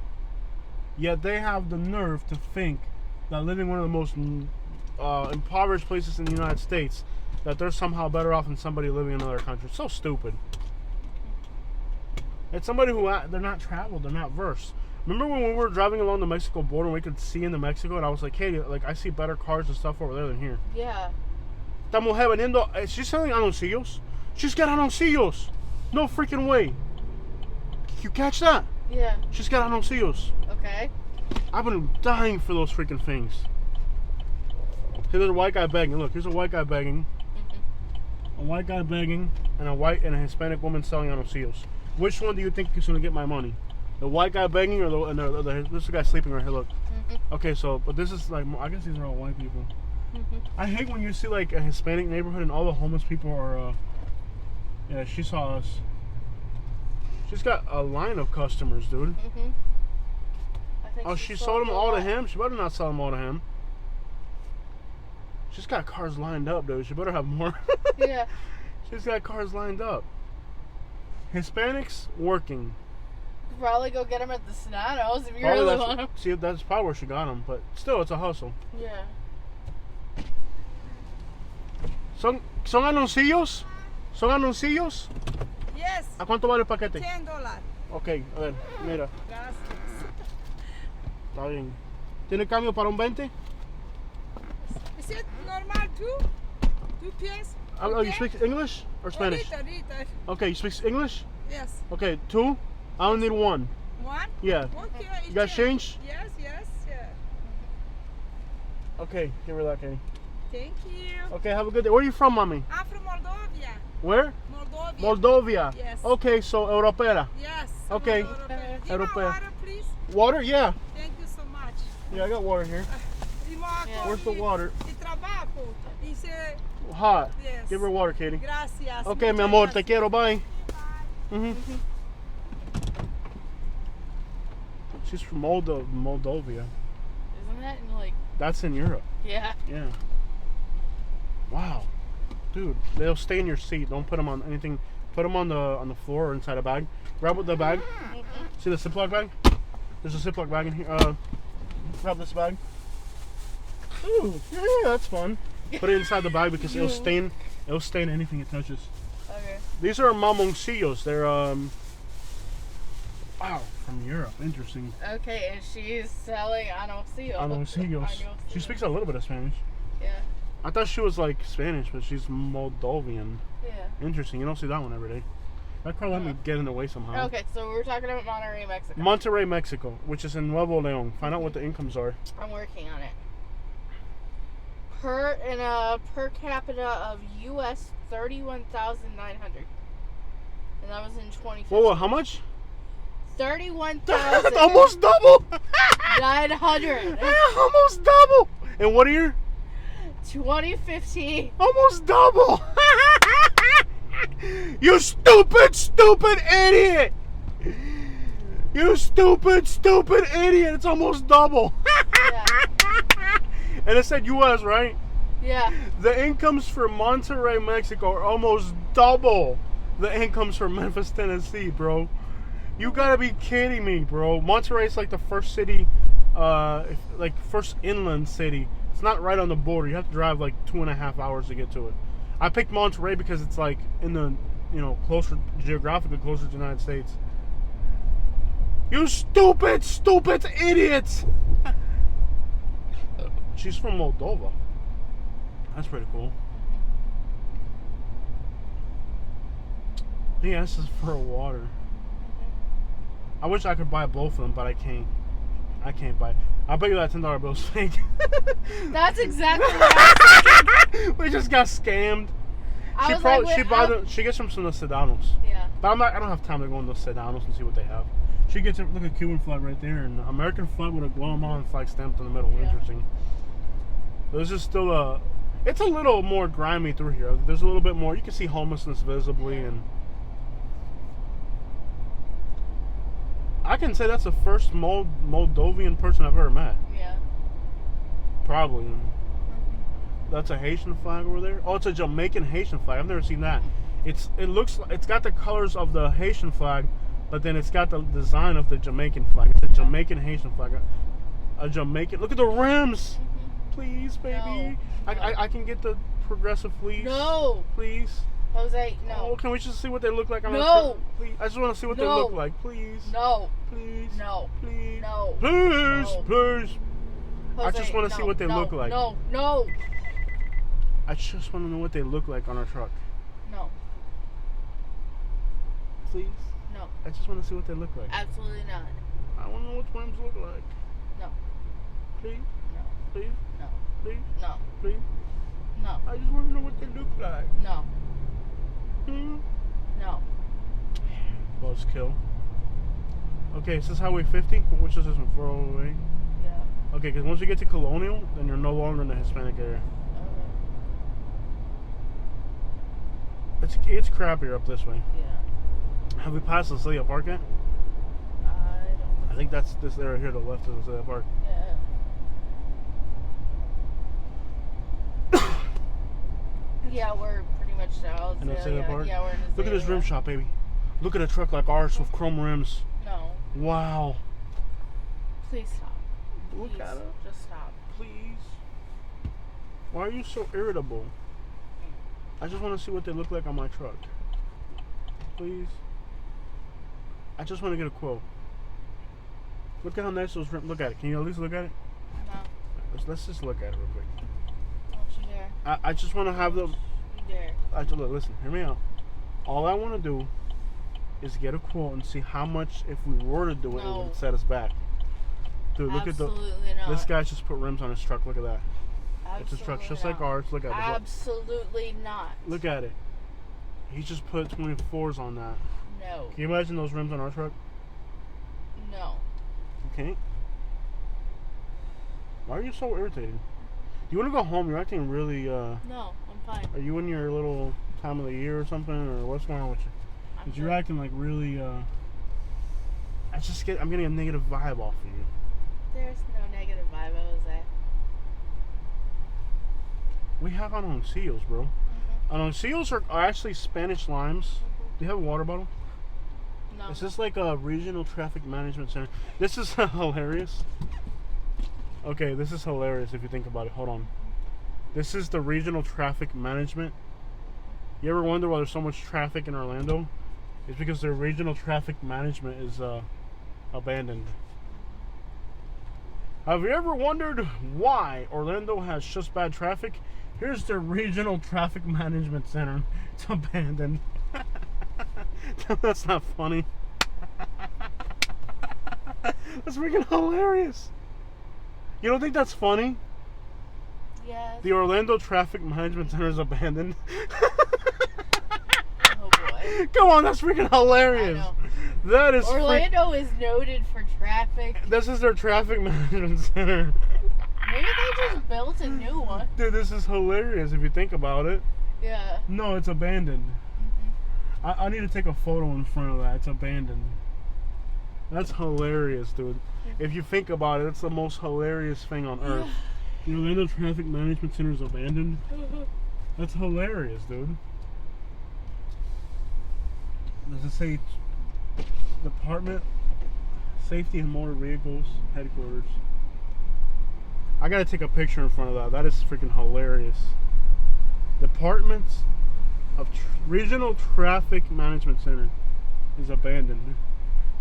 S2: Yet they have the nerve to think that living in one of the most impoverished places in the United States, that they're somehow better off than somebody living in another country. It's so stupid. It's somebody who, they're not traveled, they're not versed. Remember when we were driving along the Mexico border and we could see into Mexico, and I was like, hey, like I see better cars and stuff over there than here.
S1: Yeah.
S2: Esta mujer vendiendo, she's selling anuncios. She's got anuncios. No freaking way. You catch that?
S1: Yeah.
S2: She's got anuncios.
S1: Okay.
S2: I've been dying for those freaking things. Hey, there's a white guy begging. Look, here's a white guy begging. A white guy begging, and a white and a Hispanic woman selling anuncios. Which one do you think is going to get my money? The white guy begging, or this guy sleeping right here? Look. Okay, so, but this is like, I guess these are all white people. I hate when you see like a Hispanic neighborhood and all the homeless people are, yeah, she saw us. She's got a line of customers, dude.
S1: I think
S2: Oh, she sold them all to him? She better not sell them all to him. She's got cars lined up, dude. She better have more.
S1: Yeah.
S2: She's got cars lined up. Hispanics working.
S1: You could probably go get them at the Sonatos if you
S2: Probably
S1: really want them.
S2: see, that's probably where she got them, but still, it's a hustle.
S1: Yeah.
S2: ¿Son anuncios? ¿Son anuncios?
S4: Yes,
S2: ¿A cuánto vale el paquete?
S4: $10.
S2: Ok, a ver, mira.
S4: Gracias.
S2: Está bien. ¿Tiene cambio para un 20?
S4: Is it normal too? 2 pies?
S2: Oh, you speak English or Spanish?
S4: Ahorita.
S2: Okay, you speak English?
S4: Yes.
S2: Okay, 2? I only need 1.
S4: One?
S2: Yeah.
S4: Okay.
S2: You got change?
S4: Yes, yeah.
S2: Okay, give her that, Katie.
S4: Thank you.
S2: Okay, have a good day. Where are you from, mommy?
S4: I'm from Moldova.
S2: Where?
S4: Moldova.
S2: Moldova.
S4: Yes.
S2: Okay, so europea.
S4: Yes.
S2: Okay.
S4: Europea.
S2: Europea.
S4: Water, please.
S2: Water? Yeah.
S4: Thank you so much.
S2: Yeah, I got water here.
S4: Yeah.
S2: Where's the water?
S4: Y trabajo. Dice,
S2: Hot.
S4: yes.
S2: Give her water, Katie.
S4: Gracias.
S2: Okay, mi
S4: Muchas
S2: amor, te
S4: gracias.
S2: quiero. Bye. She's from Moldova.
S1: Isn't that in like?
S2: That's in Europe.
S1: Yeah.
S2: Yeah. Wow. Dude, they'll stay in your seat. Don't put them on anything. Put them on the floor or inside a bag. Grab with the bag. See the Ziploc bag? There's a Ziploc bag in here. Grab this bag. Ooh, yeah, that's fun. Put it inside the bag because it'll stain anything it touches.
S1: Okay.
S2: These are mamoncillos. They're wow, from Europe. Interesting.
S1: Okay, and she's selling anuncios.
S2: Mamoncillos. She speaks a little bit of Spanish.
S1: Yeah.
S2: I thought she was like Spanish, but she's Moldovan.
S1: Yeah.
S2: Interesting. You don't see that one every day. That car let me get in the way somehow.
S1: Okay, so we're talking about Monterrey, Mexico.
S2: Monterrey, Mexico, which is in Nuevo León. Find out what the incomes are.
S1: I'm working on it. Per capita of US 31,900, and that was in 2015.
S2: Whoa, how much?
S1: 31,900.
S2: Almost double.
S1: 900.
S2: Almost double. In what year?
S1: 2015.
S2: Almost double. You stupid idiot. You stupid idiot. It's almost double.
S1: Yeah.
S2: And it said U.S., right?
S1: Yeah.
S2: The incomes for Monterrey, Mexico are almost double the incomes for Memphis, Tennessee, bro. You gotta be kidding me, bro. Monterrey is like the first city, first inland city. It's not right on the border. You have to drive like 2.5 hours to get to it. I picked Monterrey because it's like in the, geographically closer to the United States. You stupid idiots! She's from Moldova. That's pretty cool. Yeah, this is for water. I wish I could buy both of them, but I can't. I can't buy. I'll bet you that $10 bill's fake.
S1: That's exactly what I was thinking.
S2: We just got scammed. She gets them from the Sedanos.
S1: Yeah.
S2: But I don't have time to go in those Sedanos and see what they have. She gets it. Look at Cuban flag right there, and American flag with a Guatemalan flag stamped in the middle.
S1: Yeah.
S2: Interesting. There's just still it's a little more grimy through here. There's a little bit more. You can see homelessness visibly, and I can say that's the first Moldovan person I've ever met.
S1: Yeah.
S2: Probably. That's a Haitian flag over there. Oh, it's a Jamaican Haitian flag. I've never seen that. It's got the colors of the Haitian flag, but then it's got the design of the Jamaican flag. It's a Jamaican Haitian flag. A Jamaican. Look at the rims. Please, baby.
S1: No.
S2: I can get the progressive fleece.
S1: No.
S2: Please.
S1: Jose, no.
S2: Oh, can we just see what they look like on
S1: No.
S2: the Please. I just want to see what they
S1: No.
S2: look like. Please.
S1: No.
S2: Please.
S1: No.
S2: Please.
S1: No.
S2: Please.
S1: No.
S2: Please. I
S1: Jose,
S2: just want to see what they look like.
S1: No. No.
S2: I just want to know what they look like on our truck.
S1: No.
S2: Please.
S1: No.
S2: I just want to see what they look like.
S1: Absolutely not.
S2: I want to know what rims look like.
S1: No.
S2: Please.
S1: No.
S2: Please.
S1: No.
S2: Please.
S1: No.
S2: Please.
S1: No.
S2: I just want to know what they look like.
S1: No.
S2: Hmm?
S1: No.
S2: Buzzkill. Okay, is this Highway 50? Which is this one? 408?
S1: Yeah.
S2: Okay, because once you get to Colonial, then you're no longer in the Hispanic area. It's crappier up this way.
S1: Yeah.
S2: Have we passed the Azalea Park yet? I think that's this area here, the left of Azalea Park.
S1: Yeah. Yeah, we're pretty much now.
S2: In Azalea Park?
S1: Yeah, we're in Azalea.
S2: Look at this rim shot, baby. Look at a truck like ours with chrome rims.
S1: No.
S2: Wow.
S1: Please stop.
S2: Look
S1: Please,
S2: at it.
S1: just stop.
S2: Please. Why are you so irritable? I just want to see what they look like on my truck. Please. I just want to get a quote. Look at how nice those rims. Look at it. Can you at least look at it?
S1: No.
S2: Let's just look at it real quick.
S1: Don't you dare.
S2: I just want to have them.
S1: You dare.
S2: Look, listen, hear me out. All I want to do is get a quote and see how much, if we were to do it, it would set us back. Dude, look
S1: Absolutely
S2: at
S1: not.
S2: this guy's just put rims on his truck. Look at that.
S1: Absolutely
S2: It's his truck just
S1: not.
S2: like ours. Look at it.
S1: Absolutely not.
S2: Look at it. He just put 24s on that.
S1: No.
S2: Can you imagine those rims on our truck?
S1: No.
S2: Okay. Why are you so irritated? Do you want to go home? You're acting really,
S1: No, I'm fine.
S2: Are you in your little time of the year or something? Or what's going on with you? Because you're acting like really, I'm getting a negative vibe off of you.
S1: There's no negative vibe, Jose.
S2: We have Anancillos, bro.
S1: Mm-hmm.
S2: Anancillos are actually Spanish limes.
S1: Mm-hmm.
S2: Do you have a water bottle?
S1: No.
S2: Is this like a regional traffic management center? This is hilarious. Okay, this is hilarious if you think about it. Hold on. This is the regional traffic management. You ever wonder why there's so much traffic in Orlando? It's because their regional traffic management is abandoned. Have you ever wondered why Orlando has just bad traffic? Here's their regional traffic management center. It's abandoned. That's not funny. That's freaking hilarious. You don't think that's funny?
S1: Yes.
S2: The Orlando Traffic Management Center is abandoned.
S1: Oh boy.
S2: Come on, that's freaking hilarious.
S1: I know.
S2: That is
S1: Orlando is noted for traffic.
S2: This is their traffic management center.
S1: Maybe they just built a new one.
S2: Dude, this is hilarious if you think about it.
S1: Yeah.
S2: No, it's abandoned. I need to take a photo in front of that. It's abandoned. That's hilarious, dude. If you think about it, it's the most hilarious thing on earth. The Orlando Traffic Management Center is abandoned. That's hilarious, dude. Does it say Department Safety and Motor Vehicles Headquarters? I gotta take a picture in front of that. That is freaking hilarious. Department of Regional Traffic Management Center is abandoned.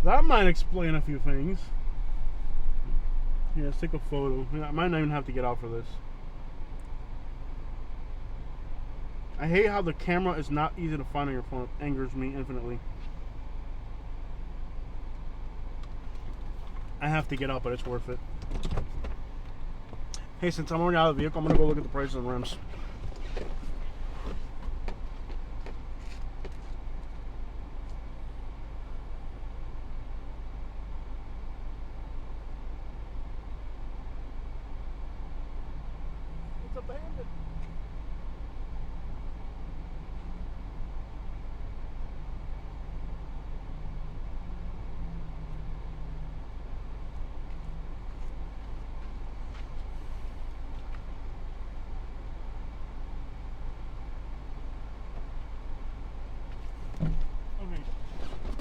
S2: That might explain a few things. Yeah, let's take a photo. I might not even have to get out for this. I hate how the camera is not easy to find on your phone. It angers me infinitely. I have to get out, but it's worth it. Hey, since I'm already out of the vehicle, I'm gonna go look at the prices of rims. It's abandoned.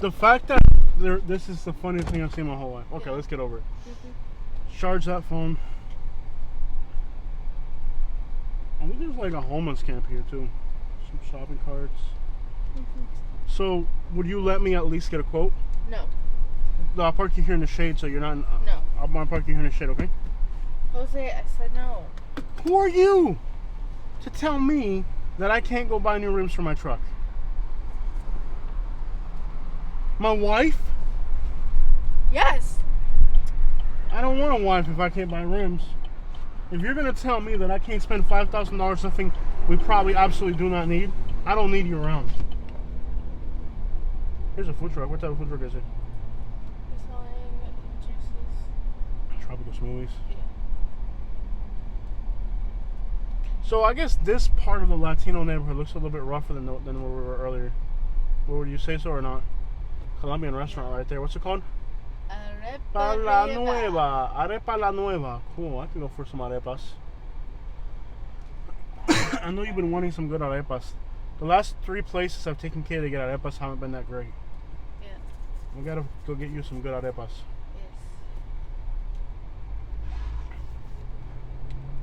S2: The fact that this is the funniest thing I've seen my whole life. Okay, let's get over it. Charge that phone. I think there's like a homeless camp here too. Some shopping carts. So, would you let me at least get a quote?
S1: No.
S2: I'll park you here in the shade so you're not in,
S1: No.
S2: I'll park you here in the shade, okay?
S1: Jose, I said no.
S2: Who are you to tell me that I can't go buy new rims for my truck? My wife?
S1: Yes.
S2: I don't want a wife if I can't buy rims. If you're gonna tell me that I can't spend $5,000 on something we probably absolutely do not need, I don't need you around. Here's a food truck. What type of food truck is it?
S1: We're selling juices.
S2: Tropical smoothies.
S1: Yeah.
S2: So I guess this part of the Latino neighborhood looks a little bit rougher than where we were earlier. Would you say so or not? Colombian restaurant right there. What's it called?
S1: Arepa
S2: La
S1: Riva.
S2: Nueva. Arepa La Nueva. Cool. I can go for some arepas. I know you've been wanting some good arepas. The last 3 places I've taken care to get arepas haven't been that great.
S1: Yeah.
S2: We gotta go get you some good arepas.
S1: Yes.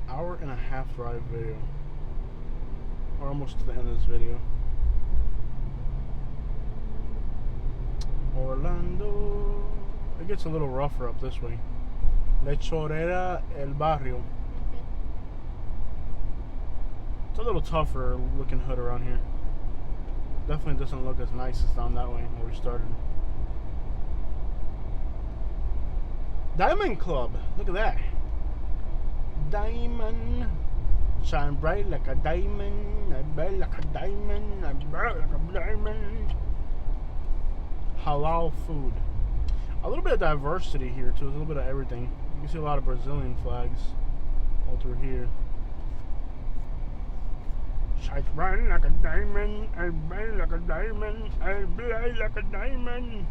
S2: Hour and a half drive video. We're almost to the end of this video. Orlando. It gets a little rougher up this way. Lechorera El Barrio. It's a little tougher looking hood around here. Definitely doesn't look as nice as down that way where we started. Diamond Club. Look at that. Diamond. Shine bright like a diamond. I bright like a diamond. I bright like a diamond. Halal food. A little bit of diversity here too. A little bit of everything. You can see a lot of Brazilian flags all through here. Shine bright like a diamond. I bright like a diamond. I bright like a diamond.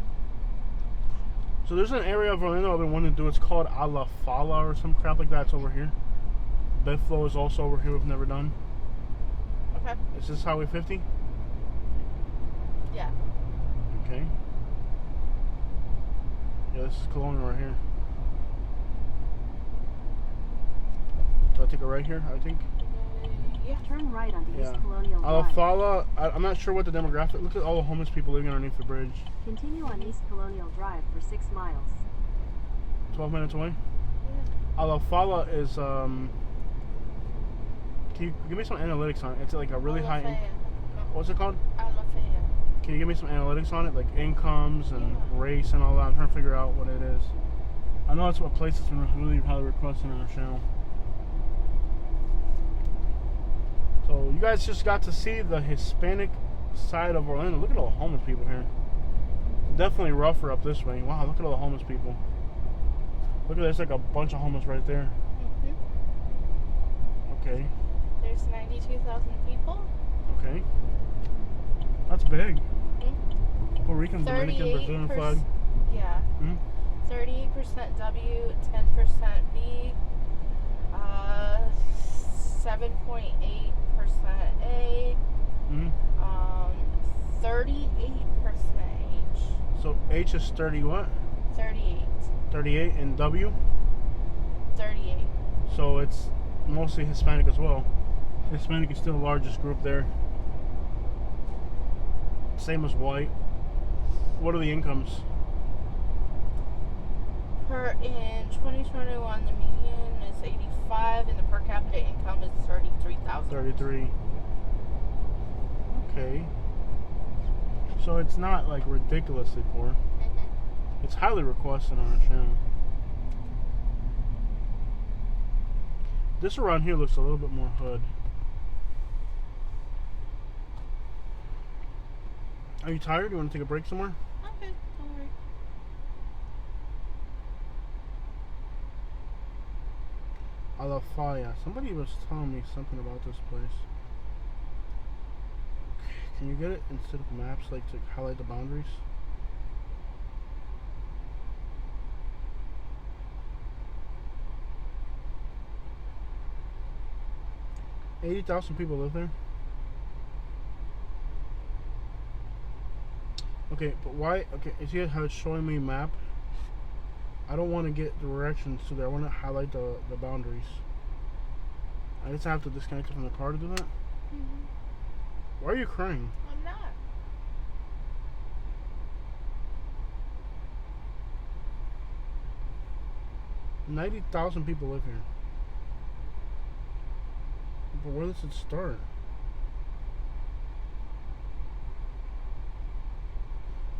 S2: So there's an area of Orlando I've been wanting to do. It's called A La Fala or some crap like that. It's over here. Bedflow is also over here. We've never done.
S1: Okay.
S2: Is this Highway 50?
S1: Yeah.
S2: Okay. Yeah, this is Colonial right here. Do I take a right here? I think.
S1: Yeah.
S3: Turn right onto
S2: Yeah.
S3: East Colonial
S2: A La
S3: Drive.
S2: Fala. I'm not sure what the demographic. Look at all the homeless people living underneath the bridge.
S3: Continue on East Colonial Drive for 6 miles.
S2: 12 minutes away. A La Fala is Can you give me some analytics on it? It's like a really high. What's it called?
S1: I'm a fan.
S2: Can you give me some analytics on it, like incomes and race and all that? I'm trying to figure out what it is. I know it's a place that's been really highly requested on our channel. So you guys just got to see the Hispanic side of Orlando. Look at all the homeless people here. Definitely rougher up this way. Wow, look at all the homeless people. Look at there's like a bunch of homeless right there. Okay.
S1: There's 92,000 people.
S2: Okay. That's big. Puerto Rican, Dominican, Brazilian flag.
S1: Yeah. 38% W, 10% B, 7.8% A, 38% H.
S2: So H is 30 what?
S1: 38.
S2: 38 and W?
S1: 38.
S2: So it's mostly Hispanic as well. Hispanic is still the largest group there. Same as white. What are the incomes?
S1: In 2021, the median is 85, and the per capita income is 33,000.
S2: 33. Okay. So it's not like ridiculously poor. It's highly requested on our channel. This around here looks a little bit more hood. Are you tired? You want to take a break somewhere?
S1: Okay, don't worry.
S2: A La Falla. Somebody was telling me something about this place. Can you get it instead of maps, like to highlight the boundaries? $80,000 people live there. Okay, but why? Okay, you see how it's showing me map? I don't want to get directions to there. I want to highlight the boundaries. I just have to disconnect it from the car to do that? Why are you crying?
S1: I'm not.
S2: $90,000 people live here. But where does it start?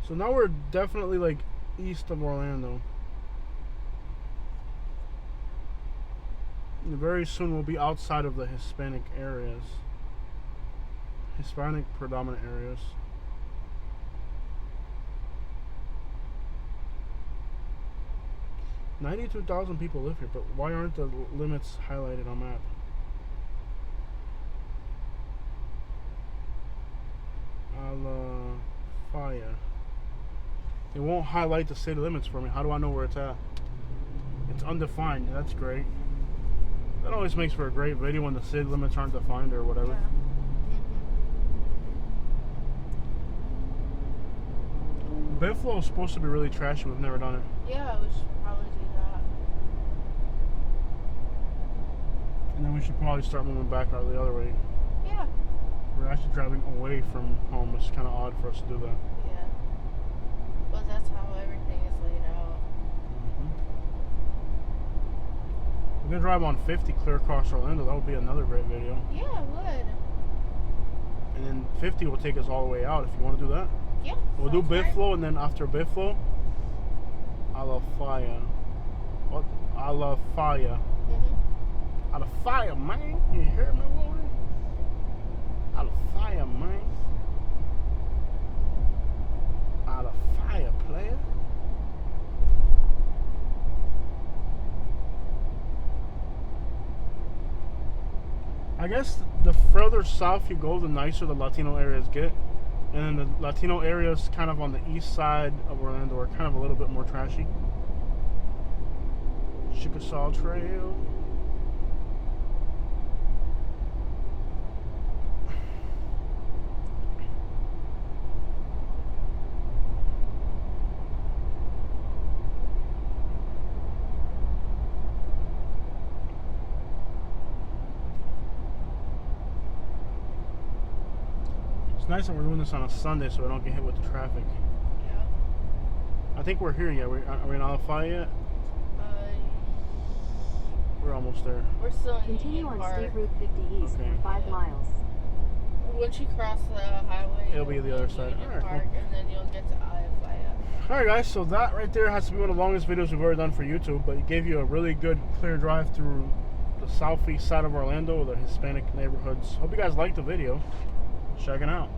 S2: So now we're definitely like east of Orlando. And very soon we'll be outside of the Hispanic areas. Hispanic predominant areas. $92,000 people live here, but why aren't the limits highlighted on map? Fire. It won't highlight the city limits for me. How do I know where it's at? It's undefined. That's great. That always makes for a great video when the city limits aren't defined or whatever.
S1: Yeah.
S2: Buffalo is supposed to be really trashy. We've never done it.
S1: Yeah, we should probably do that.
S2: And then we should probably start moving back out the other way.
S1: Yeah.
S2: We're actually driving away from home. It's kind of odd for us to do that.
S1: Yeah. But that's how everything is laid out.
S2: We're gonna drive on 50 clear across Orlando. That would be another great video.
S1: Yeah, it would.
S2: And then 50 will take us all the way out if you want to do that.
S1: Yeah.
S2: We'll do
S1: sounds great.
S2: Buffalo, and then after Buffalo, I love fire. What? I love fire.
S1: Mm-hmm.
S2: I love fire, man. You hear me, Woody? I love fire, man. I love fire, player. I guess the further south you go, the nicer the Latino areas get. And then the Latino areas kind of on the east side of Orlando are kind of a little bit more trashy. Chickasaw Trail. It's nice that we're doing this on a Sunday so we don't get hit with the traffic.
S1: Yeah.
S2: I think we're here yet. Are we in Alafaya yet? We're almost there.
S1: We're still in
S3: Continue
S1: Union
S3: on
S1: Park.
S3: State Route 50 East
S2: Okay.
S3: for 5 miles.
S1: Once you cross the highway,
S2: It'll be
S1: you'll
S2: the other
S1: in
S2: side.
S1: Union
S2: Alright,
S1: Park, and then you'll get to Ayafaya.
S2: Alright guys, so that right there has to be one of the longest videos we've ever done for YouTube, but it gave you a really good clear drive through the southeast side of Orlando, the Hispanic neighborhoods. Hope you guys liked the video. Check it out.